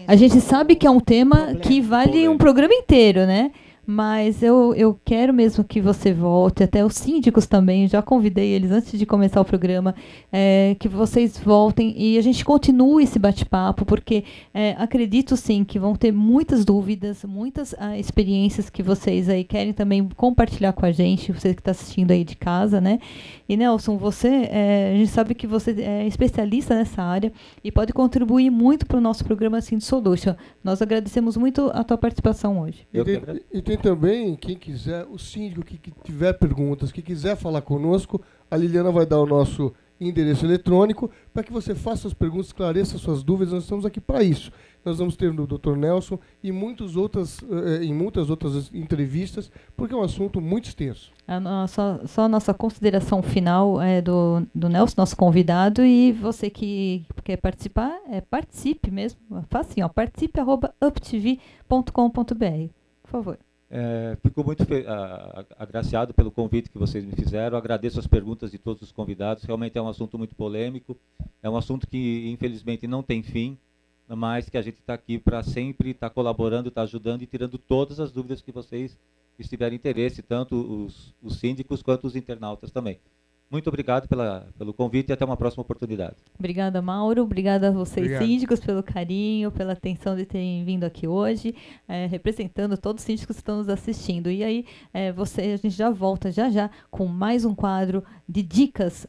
A gente sabe que é um tema que vale um programa inteiro, né? Mas eu quero mesmo que você volte, até os síndicos também, já convidei eles antes de começar o programa, que vocês voltem e a gente continue esse bate-papo, porque acredito sim que vão ter muitas dúvidas, muitas experiências que vocês aí querem também compartilhar com a gente, você que está assistindo aí de casa, né? E Nelson, a gente sabe que você é especialista nessa área e pode contribuir muito para o nosso programa Sind Solution. Nós agradecemos muito a tua participação hoje. E tem também, quem quiser, o síndico que tiver perguntas, que quiser falar conosco, a Liliana vai dar o nosso endereço eletrônico para que você faça as perguntas, esclareça suas dúvidas. Nós estamos aqui para isso. Nós vamos ter no Dr. Nelson e muitas outras entrevistas, porque é um assunto muito extenso. Só a nossa consideração final do Nelson, nosso convidado, e você que quer participar, participe mesmo. Faça assim, participe@uptv.com.br. Por favor. Fico muito agraciado pelo convite que vocês me fizeram. Agradeço as perguntas de todos os convidados. Realmente é um assunto muito polêmico. É um assunto que, infelizmente, não tem fim, mas que a gente está aqui para sempre estar colaborando, estar ajudando e tirando todas as dúvidas que vocês tiverem interesse, tanto os síndicos quanto os internautas também. Muito obrigado pelo convite e até uma próxima oportunidade. Obrigada, Mauro. Obrigada a vocês, síndicos, pelo carinho, pela atenção de terem vindo aqui hoje, representando todos os síndicos que estão nos assistindo. E aí, a gente já volta já com mais um quadro de dicas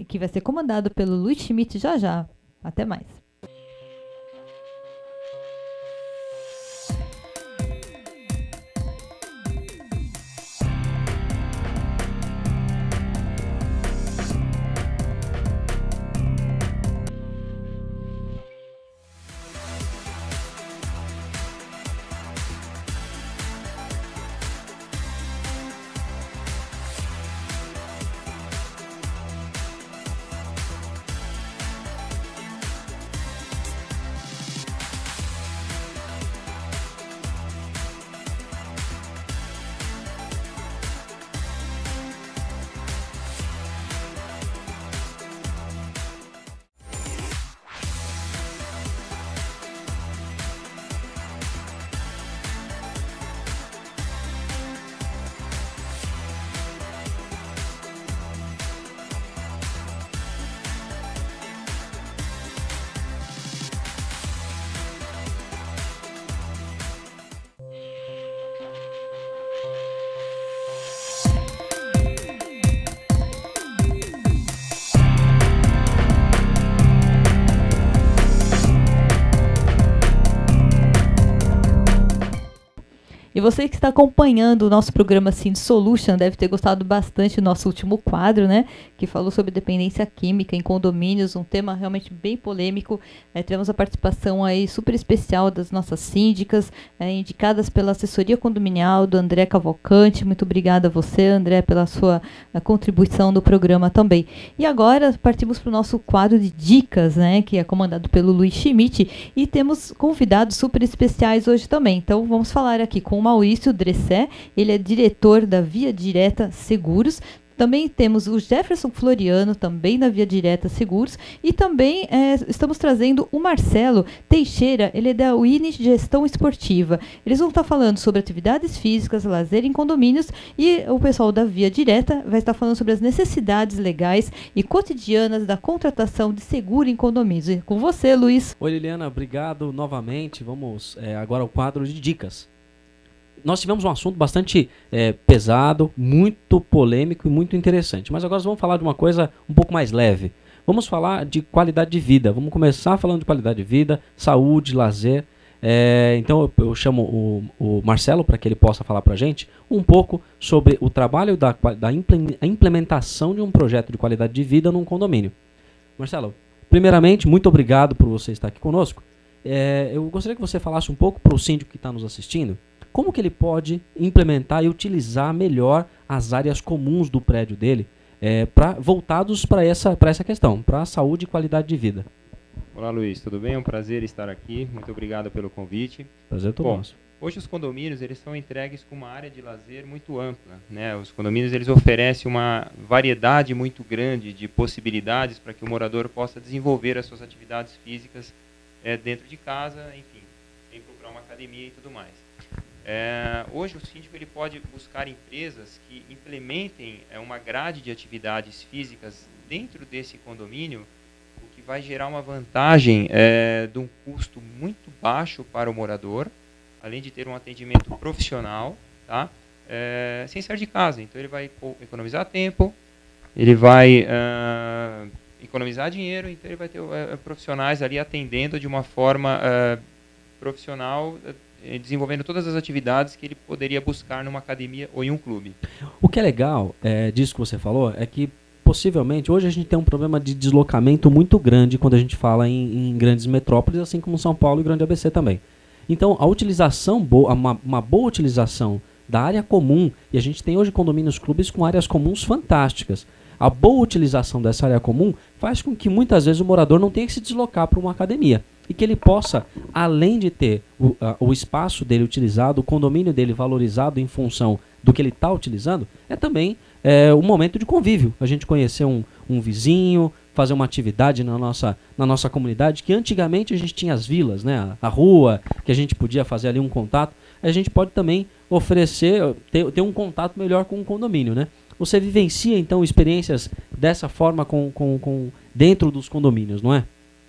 que vai ser comandado pelo Luiz Schmidt já. Até mais. você que está acompanhando o nosso programa Sind Solution deve ter gostado bastante do nosso último quadro, né? Que falou sobre dependência química em condomínios, um tema realmente bem polêmico. Tivemos a participação aí super especial das nossas síndicas, indicadas pela assessoria condominial do André Cavalcante. Muito obrigada a você, André, pela sua contribuição no programa também. E agora partimos para o nosso quadro de dicas, né? Que é comandado pelo Luiz Schmidt, e temos convidados super especiais hoje também. Então vamos falar aqui com o Maurício Dressé, ele é diretor da Via Direta Seguros. Também temos o Jefferson Floriano, também da Via Direta Seguros. E também estamos trazendo o Marcelo Teixeira, ele é da Winis Gestão Esportiva. Eles vão estar falando sobre atividades físicas, lazer em condomínios, e o pessoal da Via Direta vai estar falando sobre as necessidades legais e cotidianas da contratação de seguro em condomínios. E com você, Luiz. Oi, Liliana, obrigado novamente. Vamos agora ao quadro de dicas. Nós tivemos um assunto bastante pesado, muito polêmico e muito interessante. Mas agora nós vamos falar de uma coisa um pouco mais leve. Vamos falar de qualidade de vida. Vamos começar falando de qualidade de vida, saúde, lazer. Então eu chamo o Marcelo para que ele possa falar para a gente um pouco sobre o trabalho da implementação de um projeto de qualidade de vida num condomínio. Marcelo, primeiramente, muito obrigado por você estar aqui conosco. Eu gostaria que você falasse um pouco para o síndico que está nos assistindo, como que ele pode implementar e utilizar melhor as áreas comuns do prédio dele, voltados para essa questão, para a saúde e qualidade de vida. Olá, Luiz, tudo bem? É um prazer estar aqui. Muito obrigado pelo convite. Prazer todo nosso. Hoje os condomínios eles são entregues com uma área de lazer muito ampla, né? Os condomínios eles oferecem uma variedade muito grande de possibilidades para que o morador possa desenvolver as suas atividades físicas dentro de casa, enfim, sem procurar uma academia e tudo mais. Hoje o síndico ele pode buscar empresas que implementem uma grade de atividades físicas dentro desse condomínio, o que vai gerar uma vantagem de um custo muito baixo para o morador, além de ter um atendimento profissional, tá? Sem sair de casa. Então ele vai economizar tempo, ele vai economizar dinheiro, então ele vai ter profissionais ali atendendo de uma forma profissional, desenvolvendo todas as atividades que ele poderia buscar numa academia ou em um clube. O que é legal disso que você falou é que possivelmente hoje a gente tem um problema de deslocamento muito grande quando a gente fala em grandes metrópoles, assim como São Paulo e Grande ABC também. Então a utilização uma boa utilização da área comum, e a gente tem hoje condomínios clubes com áreas comuns fantásticas. A boa utilização dessa área comum faz com que muitas vezes o morador não tenha que se deslocar para uma academia. E que ele possa, além de ter o espaço dele utilizado, o condomínio dele valorizado em função do que ele está utilizando, também um momento de convívio. A gente conhecer um vizinho, fazer uma atividade na nossa comunidade, que antigamente a gente tinha as vilas, né? A rua, que a gente podia fazer ali um contato. A gente pode também oferecer, ter um contato melhor com o condomínio, né? Você vivencia, então, experiências dessa forma dentro dos condomínios, não é?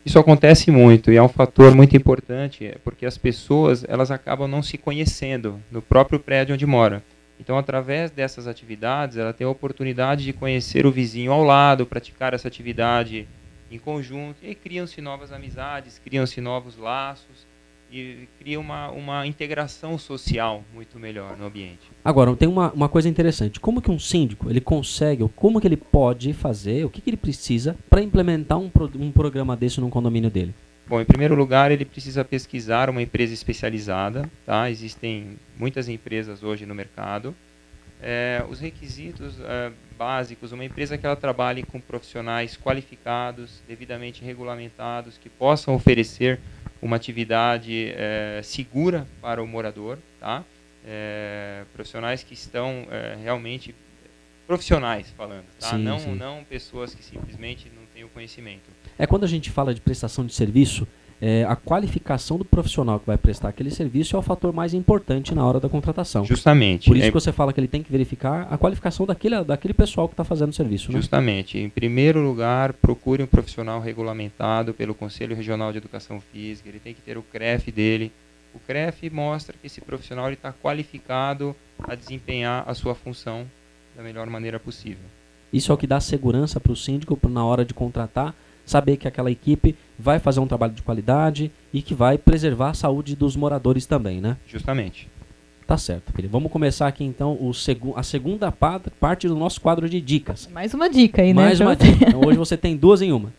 Isso acontece muito e é um fator muito importante, porque as pessoas elas acabam não se conhecendo no próprio prédio onde mora. Então, através dessas atividades, ela tem a oportunidade de conhecer o vizinho ao lado, praticar essa atividade em conjunto, e aí criam-se novas amizades, criam-se novos laços e cria uma integração social muito melhor no ambiente. Agora, tem uma coisa interessante. Como que um síndico ele consegue, ou como que ele pode fazer, o que ele precisa para implementar um programa desse num condomínio dele? Bom, em primeiro lugar, ele precisa pesquisar uma empresa especializada, tá? Existem muitas empresas hoje no mercado. Os requisitos básicos, uma empresa que ela trabalhe com profissionais qualificados, devidamente regulamentados, que possam oferecer uma atividade segura para o morador, tá? Profissionais que estão realmente profissionais falando, tá? Sim, não, sim. não pessoas que simplesmente não têm o conhecimento. Quando a gente fala de prestação de serviço, a qualificação do profissional que vai prestar aquele serviço é o fator mais importante na hora da contratação. Justamente. Por isso que você fala que ele tem que verificar a qualificação daquele pessoal que está fazendo o serviço, né? Justamente. Em primeiro lugar, procure um profissional regulamentado pelo Conselho Regional de Educação Física. Ele tem que ter o CREF dele. O CREF mostra que esse profissional está qualificado a desempenhar a sua função da melhor maneira possível. Isso é o que dá segurança para o síndico na hora de contratar, saber que aquela equipe vai fazer um trabalho de qualidade e que vai preservar a saúde dos moradores também, né? Justamente. Tá certo, querido. Vamos começar aqui então a segunda parte do nosso quadro de dicas. Mais uma dica aí, né? Mais uma dica. Então, hoje você tem duas em uma.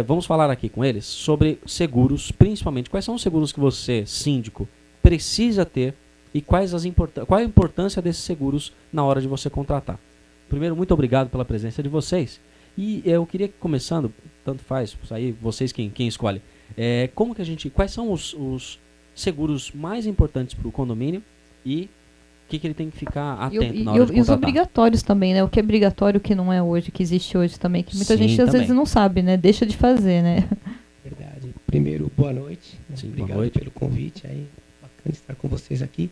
Vamos falar aqui com eles sobre seguros, principalmente. Quais são os seguros que você, síndico, precisa ter e qual a importância desses seguros na hora de você contratar? Primeiro, muito obrigado pela presença de vocês. E eu queria que, começando, tanto faz, aí vocês quem escolhe, quais são os seguros mais importantes para o condomínio e o que ele tem que ficar atento na hora de contratar? E os obrigatórios também, né? O que é obrigatório, o que não é hoje, que existe hoje também, que muita gente às vezes não sabe, né? Deixa de fazer, né? Verdade. Primeiro, boa noite. Sim, obrigado boa noite pelo convite. Aí, bacana estar com vocês aqui.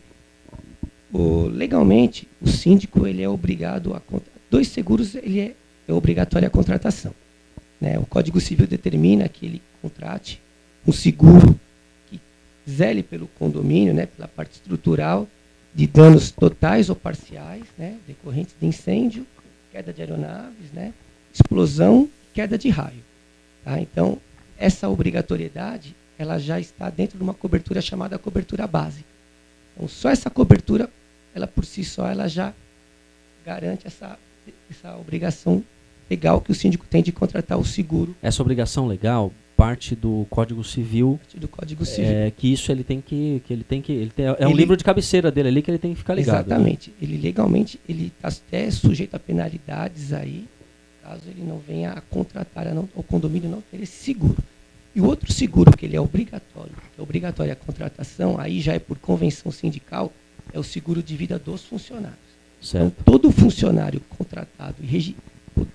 Legalmente, o síndico ele é obrigado a contratar. 2 seguros ele é obrigatório a contratação. Né? O Código Civil determina que ele contrate um seguro que zele pelo condomínio, né, pela parte estrutural, de danos totais ou parciais, né, decorrentes de incêndio, queda de aeronaves, né, explosão, queda de raio. Tá? Então, essa obrigatoriedade ela já está dentro de uma cobertura chamada cobertura básica. Então, só essa cobertura, ela por si só, ela já garante essa obrigação legal que o síndico tem de contratar o seguro. Essa obrigação legal parte do Código Civil. Parte do Código Civil. Que isso ele tem que um livro de cabeceira dele ali que ele tem que ficar ligado. Exatamente. Né? Ele legalmente ele está até sujeito a penalidades aí, caso ele não venha a contratar, o condomínio não ter esse seguro. E o outro seguro que ele é obrigatório a contratação, aí já é por convenção sindical, é o seguro de vida dos funcionários. Certo. Então, todo funcionário contratado,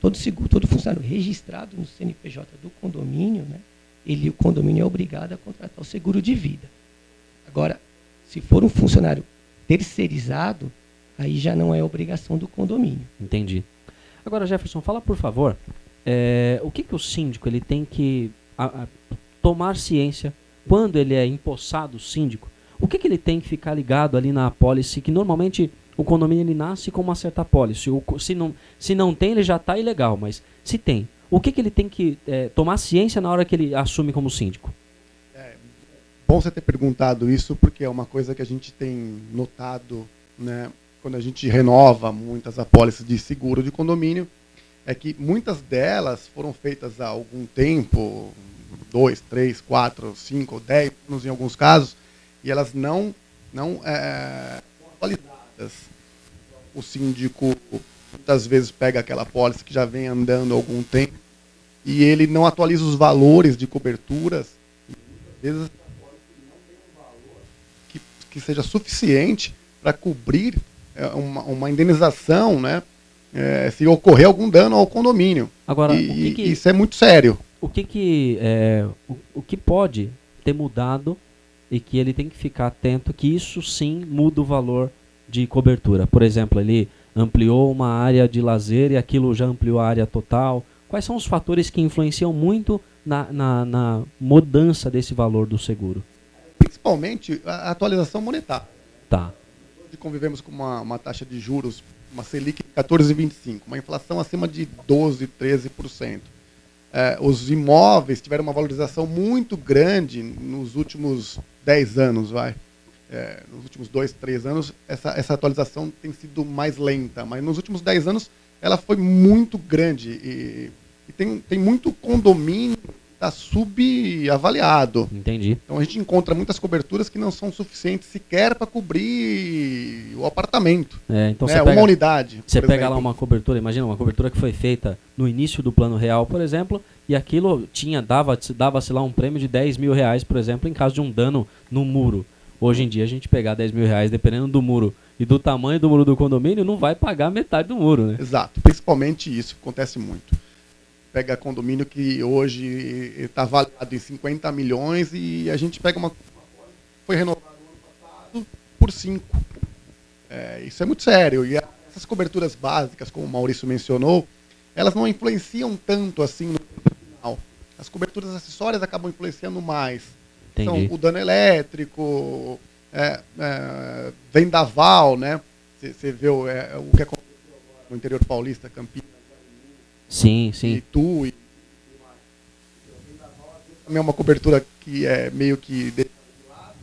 todo funcionário registrado no CNPJ do condomínio, né, o condomínio é obrigado a contratar o seguro de vida. Agora, se for um funcionário terceirizado, aí já não é obrigação do condomínio. Entendi. Agora, Jefferson, fala por favor, o que o síndico ele tem que tomar ciência quando ele é empossado síndico? O que ele tem que ficar ligado ali na apólice, que normalmente o condomínio ele nasce com uma certa apólice. Se não tem, ele já está ilegal, mas se tem, o que ele tem que tomar ciência na hora que ele assume como síndico? Bom você ter perguntado isso, porque é uma coisa que a gente tem notado, né, quando a gente renova muitas apólices de seguro de condomínio, é que muitas delas foram feitas há algum tempo, 2, 3, 4, 5, 10 anos em alguns casos, e elas não são atualizadas. O síndico muitas vezes pega aquela apólice que já vem andando há algum tempo e ele não atualiza os valores de coberturas. Às vezes a apólice não tem um valor que seja suficiente para cobrir uma indenização, né, se ocorrer algum dano ao condomínio. Agora, isso é muito sério. O que pode ter mudado e que ele tem que ficar atento que isso sim muda o valor de cobertura? Por exemplo, ele ampliou uma área de lazer e aquilo já ampliou a área total. Quais são os fatores que influenciam muito na mudança desse valor do seguro? Principalmente a atualização monetária. Tá. Hoje convivemos com uma taxa de juros, uma Selic de 14,25%, uma inflação acima de 12%, 13%. Os imóveis tiveram uma valorização muito grande nos últimos 10 anos, nos últimos 2, 3 anos, essa atualização tem sido mais lenta, mas nos últimos 10 anos ela foi muito grande e tem muito condomínio que está subavaliado. Entendi. Então a gente encontra muitas coberturas que não são suficientes sequer para cobrir o apartamento. Então né? Uma unidade. Você pega lá uma cobertura, imagina uma cobertura que foi feita no início do Plano Real, por exemplo, e aquilo dava-se lá um prêmio de R$10 mil, por exemplo, em caso de um dano no muro. Hoje em dia, a gente pegar R$10 mil, dependendo do muro e do tamanho do muro do condomínio, não vai pagar metade do muro, né? Exato, principalmente isso acontece muito. Pega condomínio que hoje está avaliado em 50 milhões e a gente pega foi renovado no ano passado por 5. Isso é muito sério. E essas coberturas básicas, como o Maurício mencionou, elas não influenciam tanto assim no final. As coberturas acessórias acabam influenciando mais. São o dano elétrico, vendaval, né? Você vê o que aconteceu no interior paulista, Campinas, sim. Itu. Vendaval também é uma cobertura que é meio que deixada de lado.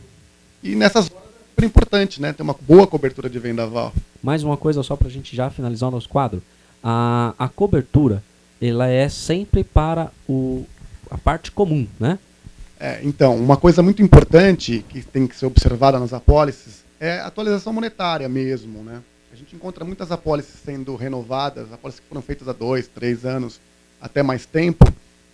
E nessas horas super importante, né? Ter uma boa cobertura de vendaval. Mais uma coisa só para a gente já finalizar o nosso quadro. A cobertura, ela é sempre para a parte comum, né? Então, uma coisa muito importante que tem que ser observada nas apólices é a atualização monetária mesmo, né? A gente encontra muitas apólices sendo renovadas, apólices que foram feitas há 2, 3 anos, até mais tempo,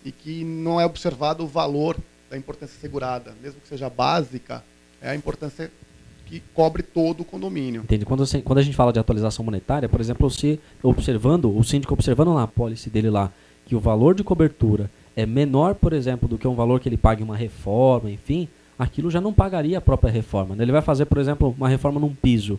e que não é observado o valor da importância segurada, mesmo que seja básica, é a importância que cobre todo o condomínio. Entende? Quando a gente fala de atualização monetária, por exemplo, o síndico observando na apólice dele lá que o valor de cobertura é menor, por exemplo, do que um valor que ele paga em uma reforma, enfim, aquilo já não pagaria a própria reforma, né? Ele vai fazer, por exemplo, uma reforma num piso.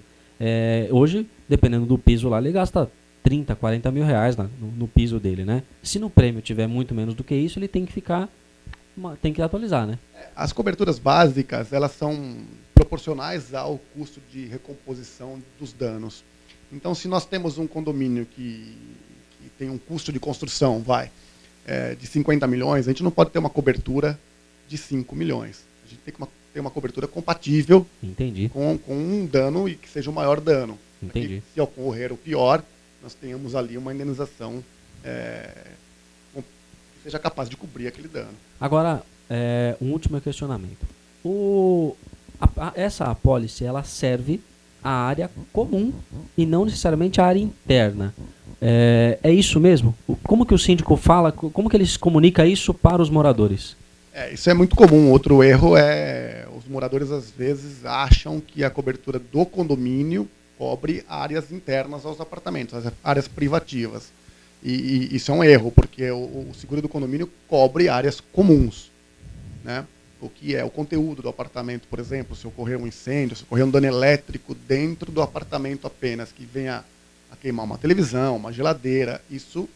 Hoje, dependendo do piso lá, ele gasta 30, 40 mil reais no piso dele, né? Se no prêmio tiver muito menos do que isso, ele tem que atualizar, né? As coberturas básicas, elas são proporcionais ao custo de recomposição dos danos. Então, se nós temos um condomínio que tem um custo de construção, de 50 milhões, a gente não pode ter uma cobertura de 5 milhões. A gente tem que ter uma cobertura compatível com um dano e que seja o maior dano. Entendi. Se ocorrer o pior, nós tenhamos ali uma indenização que seja capaz de cobrir aquele dano. Agora, um último questionamento. Essa apólice, ela serve à área comum e não necessariamente à área interna. É isso mesmo? Como que o síndico fala, como que ele comunica isso para os moradores? Isso é muito comum. Outro erro os moradores às vezes acham que a cobertura do condomínio cobre áreas internas aos apartamentos, as áreas privativas. E isso é um erro, porque o seguro do condomínio cobre áreas comuns, né? O que é o conteúdo do apartamento, por exemplo, se ocorrer um incêndio, se ocorrer um dano elétrico dentro do apartamento apenas, que venha a queimar uma televisão, uma geladeira, esse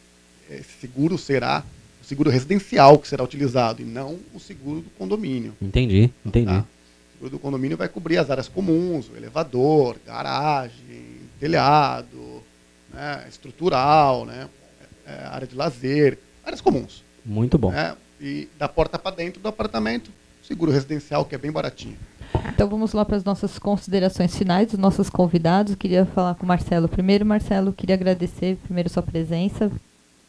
seguro será o seguro residencial que será utilizado, e não o seguro do condomínio. Entendi. Tá? O seguro do condomínio vai cobrir as áreas comuns, o elevador, garagem, telhado, né, estrutural, né, área de lazer, áreas comuns. Muito bom. E da porta para dentro do apartamento, seguro residencial, que é bem baratinho. Então vamos lá para as nossas considerações finais dos nossos convidados. Eu queria falar com o Marcelo primeiro. Marcelo, queria agradecer primeiro sua presença.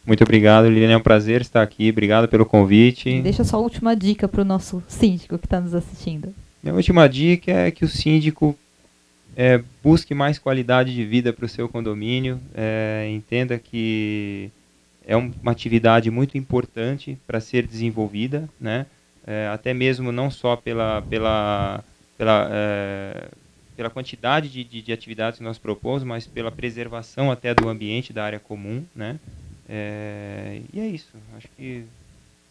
Muito obrigado, Liliane, é um prazer estar aqui. Obrigado pelo convite. Deixa só a última dica para o nosso síndico que está nos assistindo. Minha última dica é que o síndico busque mais qualidade de vida para o seu condomínio. Entenda que é uma atividade muito importante para ser desenvolvida, né? Até mesmo não só pela quantidade de atividades que nós propomos, mas pela preservação até do ambiente, da área comum, né? E é isso, acho que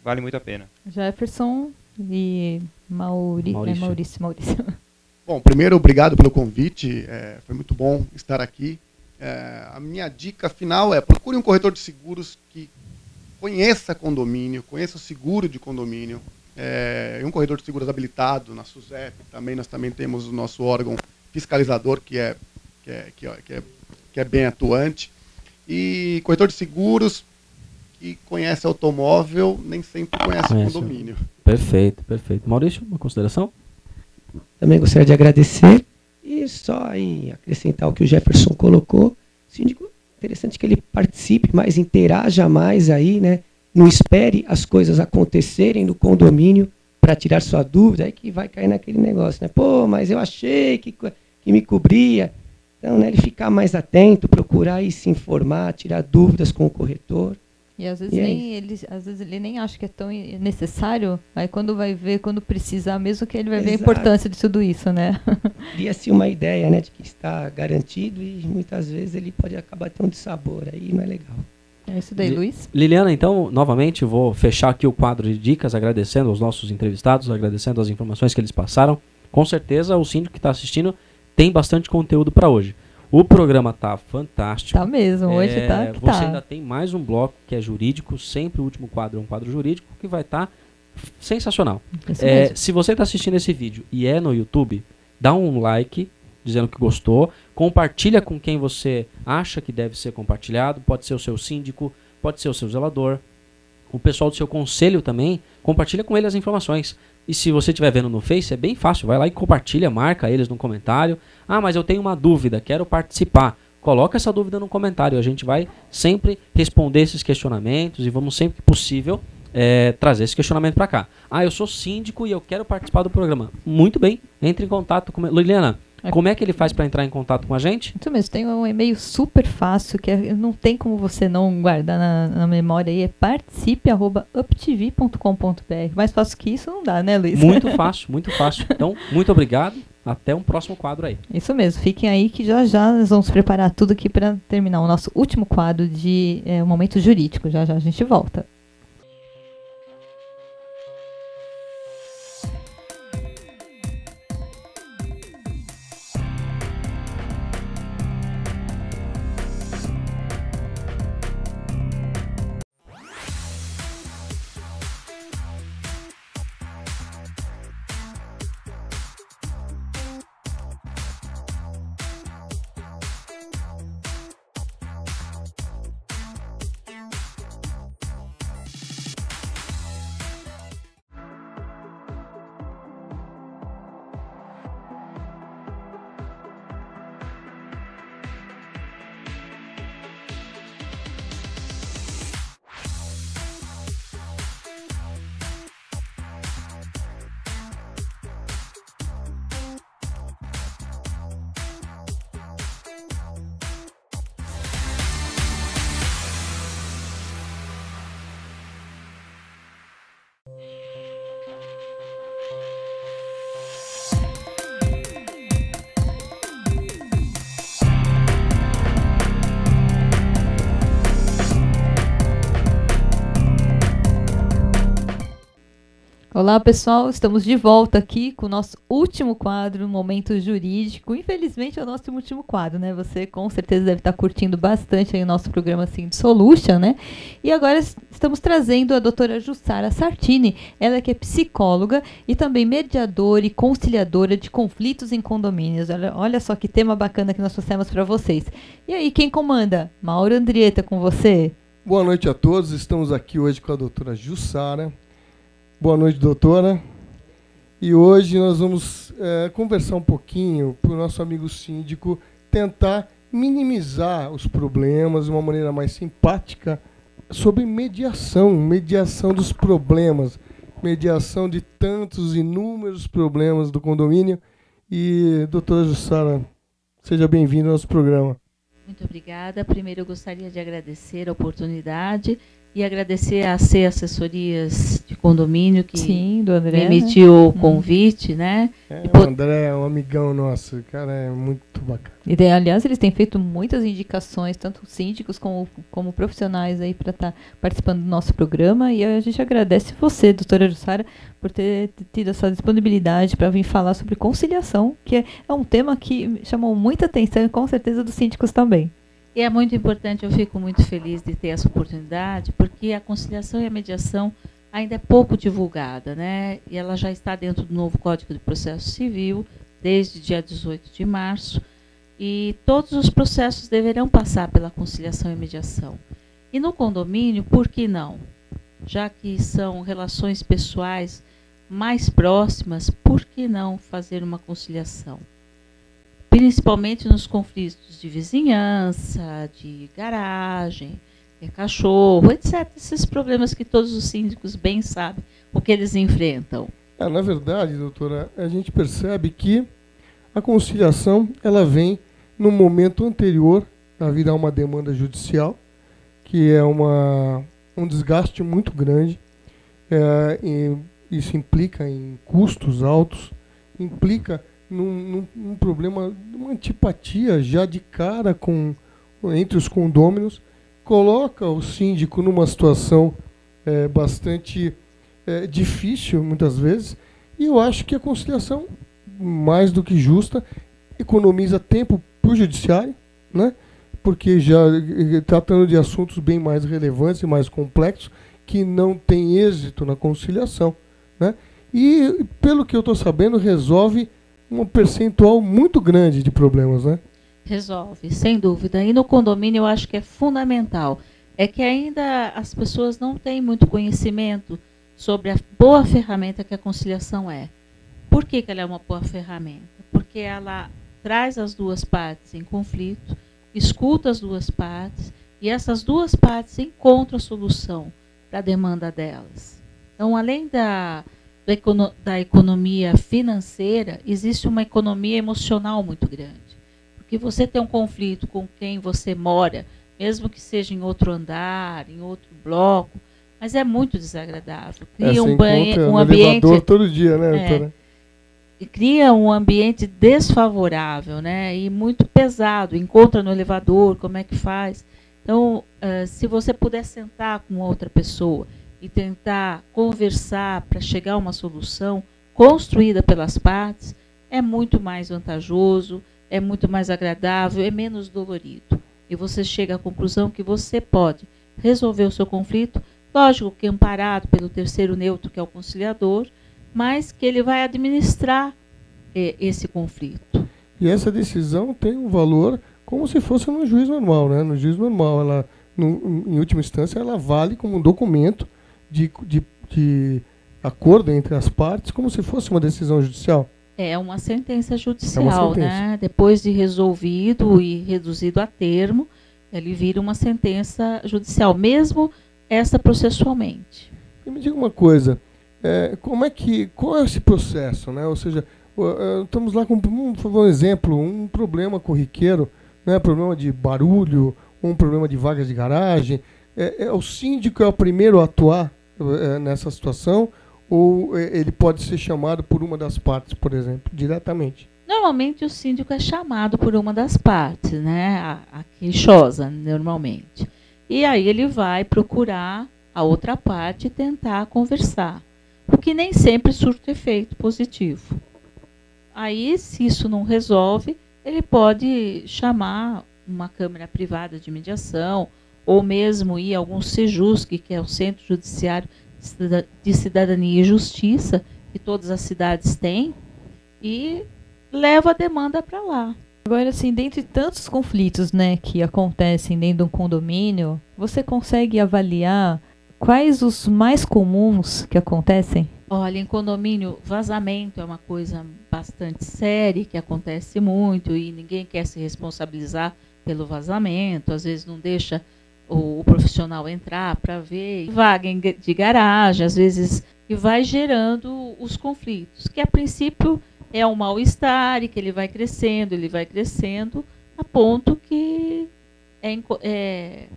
vale muito a pena. Jefferson e Maurício. Bom, primeiro, obrigado pelo convite, foi muito bom estar aqui. A minha dica final procure um corretor de seguros que conheça condomínio, conheça o seguro de condomínio, um corretor de seguros habilitado na SUSEP. Nós também temos o nosso órgão fiscalizador que é bem atuante. E corretor de seguros que conhece automóvel nem sempre conhece o condomínio. Perfeito. Maurício, uma consideração? Também gostaria de agradecer e só aí acrescentar o que o Jefferson colocou. Síndico, interessante que ele participe mais, interaja mais aí, né? Não espere as coisas acontecerem no condomínio para tirar sua dúvida, aí que vai cair naquele negócio, né? Pô, mas eu achei que me cobria. Então, né, ele ficar mais atento, procurar aí se informar, tirar dúvidas com o corretor. E às vezes, às vezes ele nem acha que é tão necessário, aí quando vai ver, quando precisar mesmo, que ele vai ver a importância de tudo isso, né? Cria-se uma ideia, né, de que está garantido e muitas vezes ele pode acabar tendo um dissabor, aí não é legal. É isso daí, Luiz. Liliana, então, novamente, vou fechar aqui o quadro de dicas, agradecendo aos nossos entrevistados, agradecendo as informações que eles passaram. Com certeza, o síndico que está assistindo tem bastante conteúdo para hoje. O programa tá fantástico. Tá mesmo, hoje você ainda tem mais um bloco que é jurídico, sempre o último quadro é um quadro jurídico, que vai estar sensacional. Se você está assistindo esse vídeo e é no YouTube, dá um like, dizendo que gostou, compartilha com quem você acha que deve ser compartilhado, pode ser o seu síndico, pode ser o seu zelador, o pessoal do seu conselho também, compartilha com ele as informações. E se você estiver vendo no Face, é bem fácil. Vai lá e compartilha, marca eles no comentário. Ah, mas eu tenho uma dúvida, quero participar. Coloca essa dúvida no comentário. A gente vai sempre responder esses questionamentos e vamos sempre que possível trazer esse questionamento para cá. Ah, eu sou síndico e eu quero participar do programa. Muito bem, entre em contato com... Liliana, como é que ele faz para entrar em contato com a gente? Isso mesmo, tem um e-mail super fácil, que não tem como você não guardar na memória aí, é participe@uptv.com.br. Mais fácil que isso não dá, né, Luiz? Muito fácil, muito fácil. Então, muito obrigado. Até um próximo quadro aí. Isso mesmo, fiquem aí que já nós vamos preparar tudo aqui para terminar o nosso último quadro de Momento Jurídico. Já a gente volta. Olá, pessoal, estamos de volta aqui com o nosso último quadro, Momento Jurídico. Infelizmente é o nosso último quadro, né? Você com certeza deve estar curtindo bastante aí o nosso programa Syndic Solution, né? E agora estamos trazendo a doutora Jussara Sartini, ela que é psicóloga e também mediadora e conciliadora de conflitos em condomínios. Olha só que tema bacana que nós trouxemos para vocês. E aí, quem comanda? Mauro Andrieta, com você. Boa noite a todos, estamos aqui hoje com a doutora Jussara. Boa noite, doutora. E hoje nós vamos conversar um pouquinho para o nosso amigo síndico tentar minimizar os problemas de uma maneira mais simpática sobre mediação dos problemas, mediação de tantos inúmeros problemas do condomínio. E, doutora Jussara, seja bem-vinda ao nosso programa. Muito obrigada. Primeiro eu gostaria de agradecer a oportunidade e agradecer a C Assessorias de Condomínio que do André, me emitiu o convite, né? O André é um amigão nosso, cara, é muito bacana. E, aliás, eles têm feito muitas indicações, tanto síndicos como profissionais aí para estar participando do nosso programa, e a gente agradece você, doutora Jussara, por ter tido essa disponibilidade para vir falar sobre conciliação, que é um tema que chamou muita atenção e com certeza dos síndicos também. E é muito importante, eu fico muito feliz de ter essa oportunidade, porque a conciliação e a mediação ainda é pouco divulgada, né? E ela já está dentro do novo Código de Processo Civil, desde dia 18 de março, e todos os processos deverão passar pela conciliação e mediação. E no condomínio, por que não? Já que são relações pessoais mais próximas, por que não fazer uma conciliação? Principalmente nos conflitos de vizinhança, de garagem, de cachorro, etc. Esses problemas que todos os síndicos bem sabem o que eles enfrentam. Na verdade, doutora, a gente percebe que a conciliação ela vem no momento anterior a virar uma demanda judicial, que é um desgaste muito grande. E isso implica em custos altos, implica num problema, uma antipatia já de cara entre os condôminos, coloca o síndico numa situação bastante difícil, muitas vezes, e eu acho que a conciliação, mais do que justa, economiza tempo para o judiciário, né? Porque já tratando de assuntos bem mais relevantes e mais complexos, que não tem êxito na conciliação, né? E, pelo que eu estou sabendo, resolve um percentual muito grande de problemas, né? Resolve, sem dúvida. E no condomínio eu acho que é fundamental. É que ainda as pessoas não têm muito conhecimento sobre a boa ferramenta que a conciliação é. Por que ela é uma boa ferramenta? Porque ela traz as duas partes em conflito, escuta as duas partes, e essas duas partes encontram a solução para a demanda delas. Então, além da economia financeira, existe uma economia emocional muito grande. Porque você tem um conflito com quem você mora, mesmo que seja em outro andar, em outro bloco, mas é muito desagradável. Cria um ambiente todo dia, né, doutora? E cria um ambiente desfavorável, né? E muito pesado. Encontra no elevador, como é que faz? Então, se você puder sentar com outra pessoa e tentar conversar para chegar a uma solução construída pelas partes, é muito mais vantajoso, é muito mais agradável, é menos dolorido. E você chega à conclusão que você pode resolver o seu conflito, lógico que amparado pelo terceiro neutro, que é o conciliador, mas que ele vai administrar esse conflito. E essa decisão tem um valor como se fosse no juiz normal, né? No juiz normal, ela, em última instância, ela vale como um documento de acordo entre as partes, como se fosse uma decisão judicial. É uma sentença judicial, né? Depois de resolvido e reduzido a termo, ele vira uma sentença judicial, mesmo essa processualmente. E me diga uma coisa, qual é esse processo, né? Ou seja, estamos lá com, um exemplo, um problema corriqueiro, né? Problema de barulho, um problema de vagas de garagem. O síndico é o primeiro a atuar nessa situação, ou ele pode ser chamado por uma das partes, por exemplo, diretamente? Normalmente o síndico é chamado por uma das partes, né? A queixosa, normalmente. E aí ele vai procurar a outra parte e tentar conversar, o que nem sempre surte efeito positivo. Aí, se isso não resolve, ele pode chamar uma câmara privada de mediação, ou mesmo ir a algum SEJUSC, que é o Centro Judiciário de Cidadania e Justiça, que todas as cidades têm, e leva a demanda para lá. Agora, assim, dentre tantos conflitos, né, que acontecem dentro de um condomínio, você consegue avaliar quais os mais comuns que acontecem? Olha, em condomínio, vazamento é uma coisa bastante séria, que acontece muito, e ninguém quer se responsabilizar pelo vazamento, às vezes não deixa o profissional entrar para ver, vaga de garagem, às vezes, e vai gerando os conflitos, que a princípio é um mal-estar e que ele vai crescendo, a ponto que é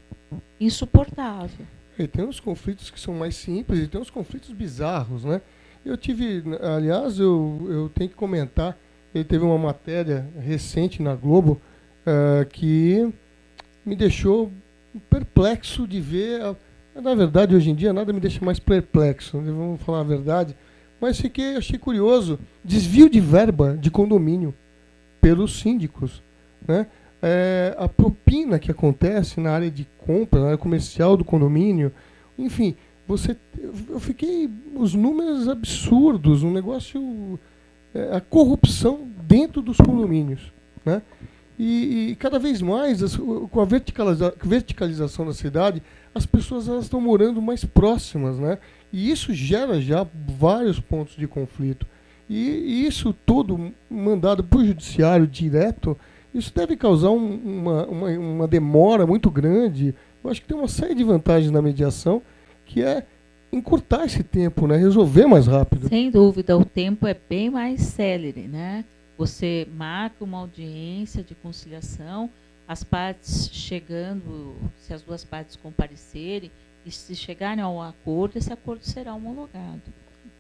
insuportável. E tem uns conflitos que são mais simples e tem uns conflitos bizarros, né? Eu tive, aliás, eu tenho que comentar, ele teve uma matéria recente na Globo que me deixou perplexo de ver. Na verdade, hoje em dia, nada me deixa mais perplexo, né? Vamos falar a verdade. Mas achei curioso, desvio de verba de condomínio pelos síndicos, né? A propina que acontece na área de compra, na área comercial do condomínio, enfim, eu fiquei, os números absurdos, um negócio, a corrupção dentro dos condomínios, né? E cada vez mais, com a verticalização da cidade, as pessoas estão morando mais próximas, né? E isso gera já vários pontos de conflito. E isso tudo mandado para o judiciário direto, isso deve causar uma demora muito grande. Eu acho que tem uma série de vantagens na mediação, que é encurtar esse tempo, né? Resolver mais rápido. Sem dúvida, o tempo é bem mais célere, né? Você marca uma audiência de conciliação, as partes chegando, se as duas partes comparecerem, e se chegarem ao acordo, esse acordo será homologado.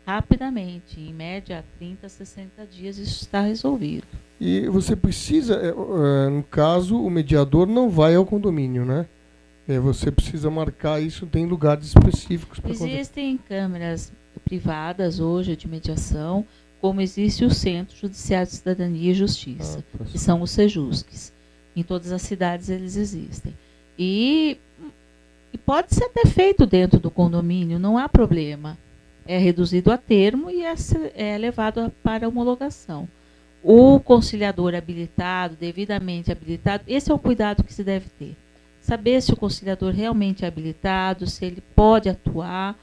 Rapidamente, em média, 30 a 60 dias, isso está resolvido. E você precisa, no caso, o mediador não vai ao condomínio, né? Você precisa marcar isso, tem lugares específicos para acontecer. Existem câmaras privadas hoje de mediação, como existe o Centro Judiciário de Cidadania e Justiça, que são os SEJUSCs. Em todas as cidades eles existem. E pode ser até feito dentro do condomínio, não há problema. É reduzido a termo e é levado para homologação. O conciliador habilitado, devidamente habilitado, esse é o cuidado que se deve ter. Saber se o conciliador realmente é habilitado, se ele pode atuar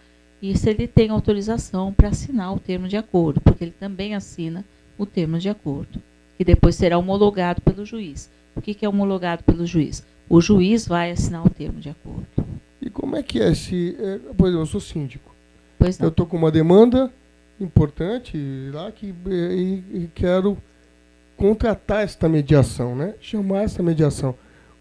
e se ele tem autorização para assinar o termo de acordo, porque ele também assina o termo de acordo, que depois será homologado pelo juiz. O que é homologado pelo juiz? O juiz vai assinar o termo de acordo. E como é que é se... por exemplo, eu sou síndico. Pois não. Eu estou com uma demanda importante lá e quero contratar esta mediação, né? Chamar essa mediação.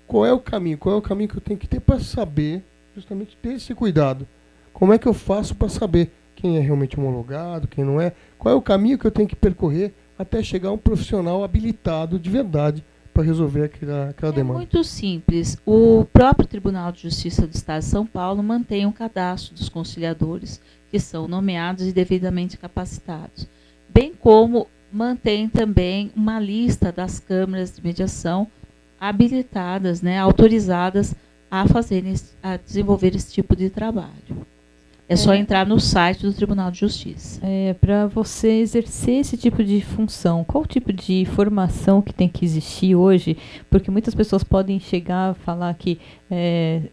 Qual é o caminho? Qual é o caminho que eu tenho que ter para saber, justamente ter esse cuidado? Como é que eu faço para saber quem é realmente homologado, quem não é? Qual é o caminho que eu tenho que percorrer até chegar a um profissional habilitado de verdade para resolver aquela demanda? É muito simples. O próprio Tribunal de Justiça do Estado de São Paulo mantém um cadastro dos conciliadores que são nomeados e devidamente capacitados, bem como mantém também uma lista das câmaras de mediação habilitadas, né, autorizadas a desenvolver esse tipo de trabalho. É só entrar no site do Tribunal de Justiça. Para você exercer esse tipo de função, qual o tipo de formação que tem que existir hoje? Porque muitas pessoas podem chegar a falar que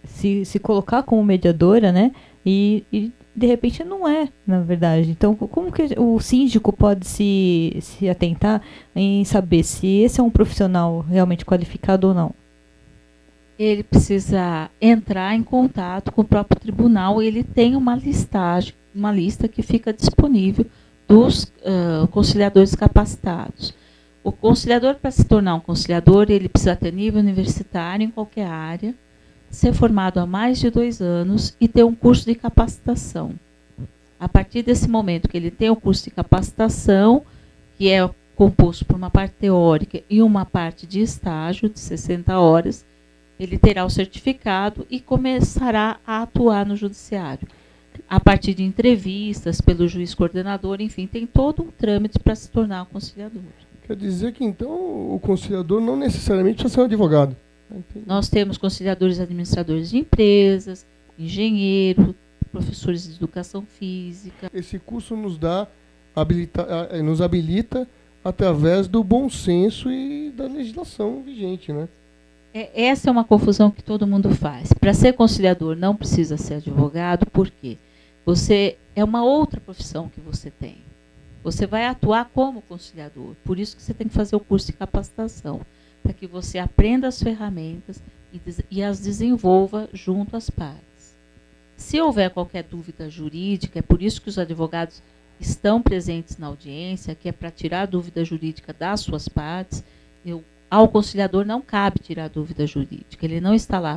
se colocar como mediadora, né? E de repente não é, na verdade. Então, como que o síndico pode se atentar em saber se esse é um profissional realmente qualificado ou não? Ele precisa entrar em contato com o próprio tribunal. Ele tem uma listagem, uma lista que fica disponível dos conciliadores capacitados. O conciliador, para se tornar um conciliador, ele precisa ter nível universitário em qualquer área, ser formado há mais de 2 anos e ter um curso de capacitação. A partir desse momento que ele tem o curso de capacitação, que é composto por uma parte teórica e uma parte de estágio de 60 horas, ele terá o certificado e começará a atuar no judiciário. A partir de entrevistas pelo juiz coordenador, enfim, tem todo um trâmite para se tornar um conciliador. Quer dizer que, então, o conciliador não necessariamente precisa ser um advogado. Nós temos conciliadores administradores de empresas, engenheiros, professores de educação física. Esse curso nos habilita através do bom senso e da legislação vigente, né? Essa é uma confusão que todo mundo faz. Para ser conciliador não precisa ser advogado, por quê? Você é uma outra profissão que você tem. Você vai atuar como conciliador. Por isso que você tem que fazer o curso de capacitação, para que você aprenda as ferramentas e as desenvolva junto às partes. Se houver qualquer dúvida jurídica, é por isso que os advogados estão presentes na audiência, que é para tirar a dúvida jurídica das suas partes. Ao conciliador não cabe tirar a dúvida jurídica, ele não está lá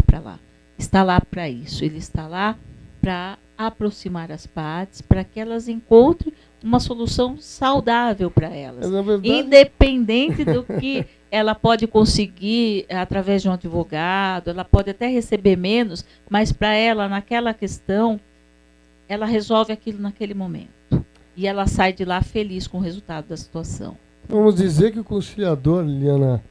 para isso, ele está lá para aproximar as partes, para que elas encontrem uma solução saudável para elas, independente do que ela pode conseguir através de um advogado, ela pode até receber menos, mas para ela, naquela questão, ela resolve aquilo naquele momento, e ela sai de lá feliz com o resultado da situação. Vamos dizer que o conciliador, Liliana,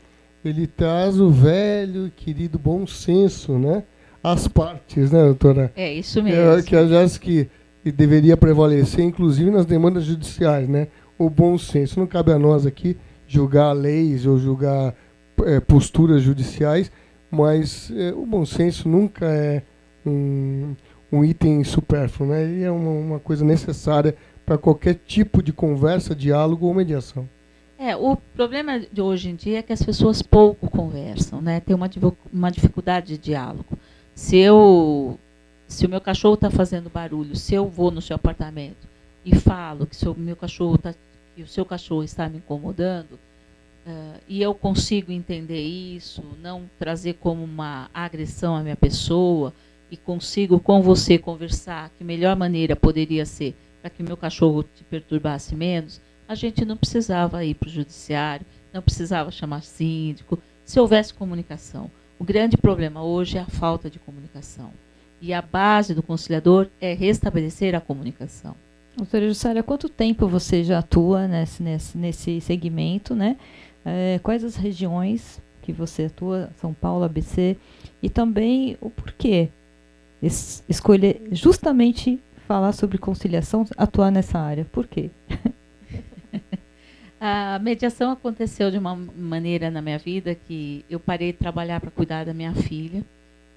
ele traz o velho, querido bom senso, né? Às partes, né, doutora? É isso mesmo. Que aliás que deveria prevalecer, inclusive nas demandas judiciais, né? O bom senso. Não cabe a nós aqui julgar leis ou julgar posturas judiciais, mas o bom senso nunca é um item supérfluo, né? Ele é uma coisa necessária para qualquer tipo de conversa, diálogo ou mediação. O problema de hoje em dia é que as pessoas pouco conversam, né? Tem uma dificuldade de diálogo. Se o meu cachorro está fazendo barulho, se eu vou no seu apartamento e falo que que o seu cachorro está me incomodando, e eu consigo entender isso, não trazer como uma agressão à minha pessoa, e consigo com você conversar que melhor maneira poderia ser para que o meu cachorro te perturbasse menos, a gente não precisava ir para o judiciário, não precisava chamar síndico, se houvesse comunicação. O grande problema hoje é a falta de comunicação. E a base do conciliador é restabelecer a comunicação. Doutora Jussara, há quanto tempo você já atua nesse segmento, né? Quais as regiões que você atua, São Paulo, ABC, e também o porquê escolher justamente falar sobre conciliação, atuar nessa área? Por quê? A mediação aconteceu de uma maneira na minha vida que eu parei de trabalhar para cuidar da minha filha.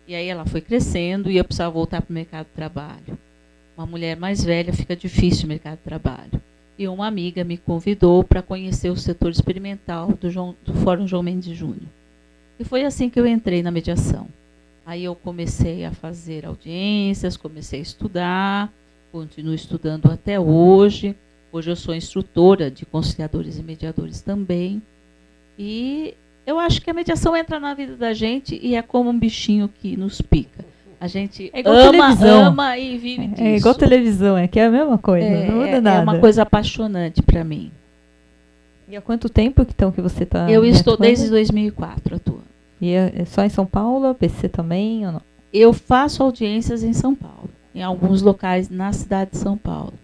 E aí ela foi crescendo e eu precisava voltar para o mercado de trabalho. uma mulher mais velha, fica difícil o mercado de trabalho. E uma amiga me convidou para conhecer o setor experimental do Fórum João Mendes Júnior. E foi assim que eu entrei na mediação. Aí eu comecei a fazer audiências, comecei a estudar, continuo estudando até hoje. Hoje eu sou instrutora de conciliadores e mediadores também. E eu acho que a mediação entra na vida da gente e é como um bichinho que nos pica. A gente ama e vive disso. É igual televisão, é que é a mesma coisa, não muda nada. É uma coisa apaixonante para mim. E há quanto tempo então que você está Eu estou desde 2004 atuando. E é só em São Paulo, PC também ou não? Eu faço audiências em São Paulo, em alguns locais na cidade de São Paulo.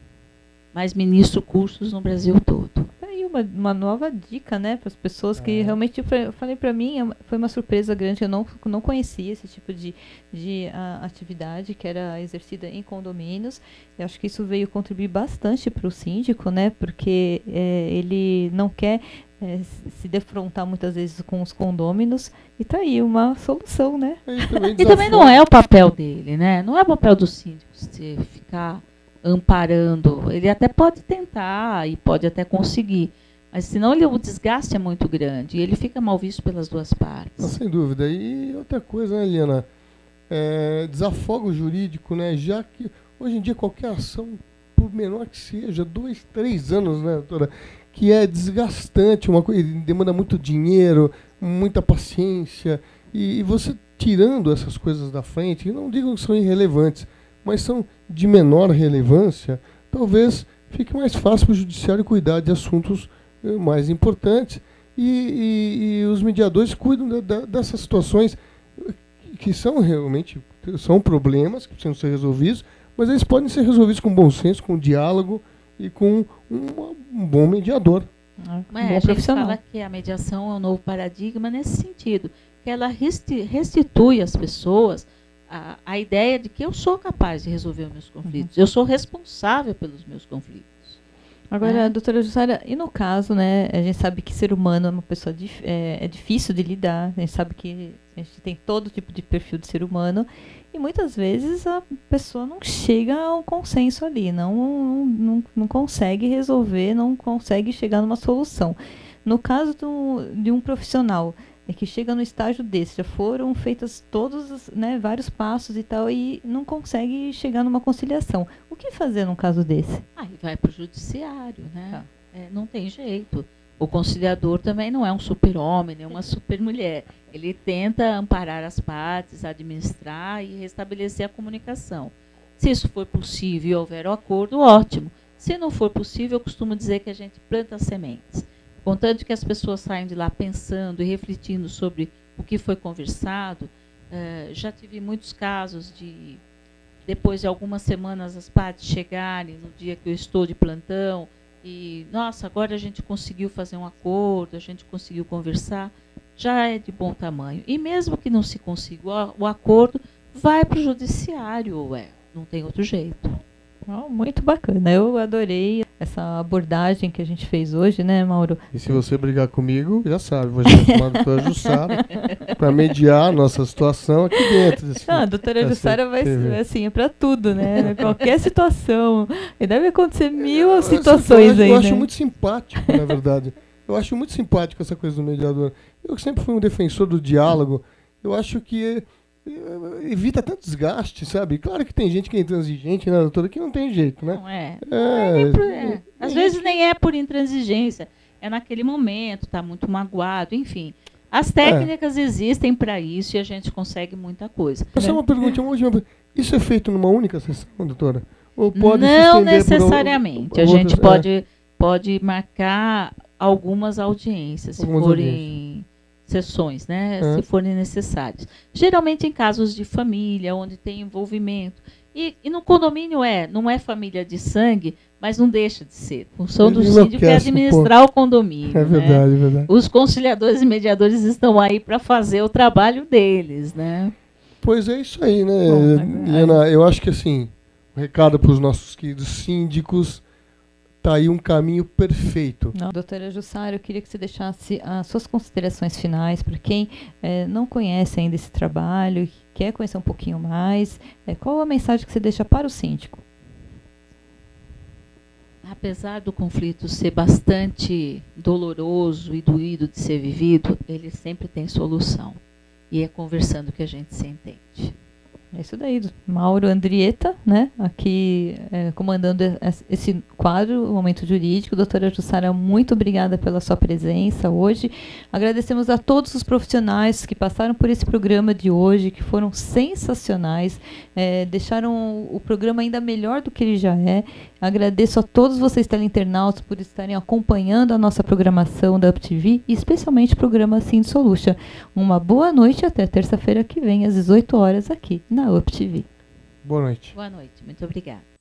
Mas ministro cursos no Brasil todo. Aí uma nova dica, né, para as pessoas que realmente, eu falei para mim, foi uma surpresa grande, eu não conhecia esse tipo de atividade que era exercida em condomínios. Eu acho que isso veio contribuir bastante para o síndico, né, porque ele não quer se defrontar muitas vezes com os condôminos, e tá aí uma solução, né? E também não é o papel dele, né? Não é o papel do síndico se ficar amparando. Ele até pode tentar e pode até conseguir, mas senão o desgaste é muito grande e ele fica mal visto pelas duas partes. Sem dúvida. E outra coisa, né, Eliana? Desafogo jurídico, né? Já que hoje em dia qualquer ação, por menor que seja, 2, 3 anos, né, doutora, que é desgastante, uma coisa, demanda muito dinheiro, muita paciência, e você tirando essas coisas da frente, não digo que são irrelevantes, mas são de menor relevância, talvez fique mais fácil para o judiciário cuidar de assuntos mais importantes, e os mediadores cuidam dessas situações que são realmente problemas que precisam ser resolvidos, mas eles podem ser resolvidos com bom senso, com diálogo e com um bom mediador. A gente fala que a mediação é um novo paradigma nesse sentido, que ela restitui às pessoas a ideia de que eu sou capaz de resolver os meus conflitos, eu sou responsável pelos meus conflitos. Agora, doutora Jussara, e no caso, né, a gente sabe que ser humano é uma pessoa é difícil de lidar, a gente sabe que a gente tem todo tipo de perfil de ser humano, e muitas vezes a pessoa não chega a um consenso ali, não consegue resolver, não consegue chegar numa solução. No caso de um profissional que chega no estágio desse, já foram feitos todos, né, vários passos e tal, e não consegue chegar numa conciliação. O que fazer num caso desse? Aí vai para o judiciário, né? Não tem jeito. O conciliador também não é um super-homem, nem uma super-mulher. Ele tenta amparar as partes, administrar e restabelecer a comunicação. Se isso for possível e houver um acordo, ótimo. Se não for possível, eu costumo dizer que a gente planta sementes. Contanto que as pessoas saem de lá pensando e refletindo sobre o que foi conversado, já tive muitos casos de, depois de algumas semanas, as partes chegarem no dia que eu estou de plantão e, nossa, agora a gente conseguiu fazer um acordo, a gente conseguiu conversar, já é de bom tamanho. E mesmo que não se consiga o acordo, vai para o judiciário, não tem outro jeito. Muito bacana, eu adorei essa abordagem que a gente fez hoje, né, Mauro? E se você brigar comigo, já sabe, vou chamar a doutora Jussara para mediar a nossa situação aqui dentro. A doutora Jussara vai assim, é para tudo, né? Qualquer situação. E deve acontecer mil situações aí. Eu acho muito simpático, na verdade. Eu acho muito simpático essa coisa do mediador. Eu sempre fui um defensor do diálogo. Eu acho que evita tanto desgaste, sabe? Claro que tem gente que é intransigente, né, doutora, que não tem jeito, né? Não é. Às vezes nem é por intransigência, é naquele momento, tá muito magoado, enfim. As técnicas existem para isso e a gente consegue muita coisa. Só uma pergunta, isso é feito numa única sessão, doutora? Ou pode não necessariamente. A gente pode marcar algumas audiências, se forem sessões, né, se forem necessárias. Geralmente em casos de família, onde tem envolvimento. E no condomínio não é família de sangue, mas não deixa de ser. A função do síndico é administrar o condomínio. É verdade, né? É verdade. Os conciliadores e mediadores estão aí para fazer o trabalho deles, né? Pois é isso aí, né, Eliana? Eu acho que assim, um recado para os nossos queridos síndicos, está aí um caminho perfeito. Doutora Jussara, eu queria que você deixasse as suas considerações finais para quem não conhece ainda esse trabalho, quer conhecer um pouquinho mais. Qual a mensagem que você deixa para o síndico? Apesar do conflito ser bastante doloroso e doído de ser vivido, ele sempre tem solução. E é conversando que a gente se entende. É isso daí, Mauro Andrietta, né, aqui comandando esse quadro, o Momento Jurídico. Doutora Jussara, muito obrigada pela sua presença hoje. Agradecemos a todos os profissionais que passaram por esse programa de hoje, que foram sensacionais, deixaram o programa ainda melhor do que ele já é. Agradeço a todos vocês teleinternautas por estarem acompanhando a nossa programação da UpTV e especialmente o programa Sind Solution. Uma boa noite e até terça-feira que vem, às 18 horas, aqui na UpTV. Boa noite. Boa noite, muito obrigada.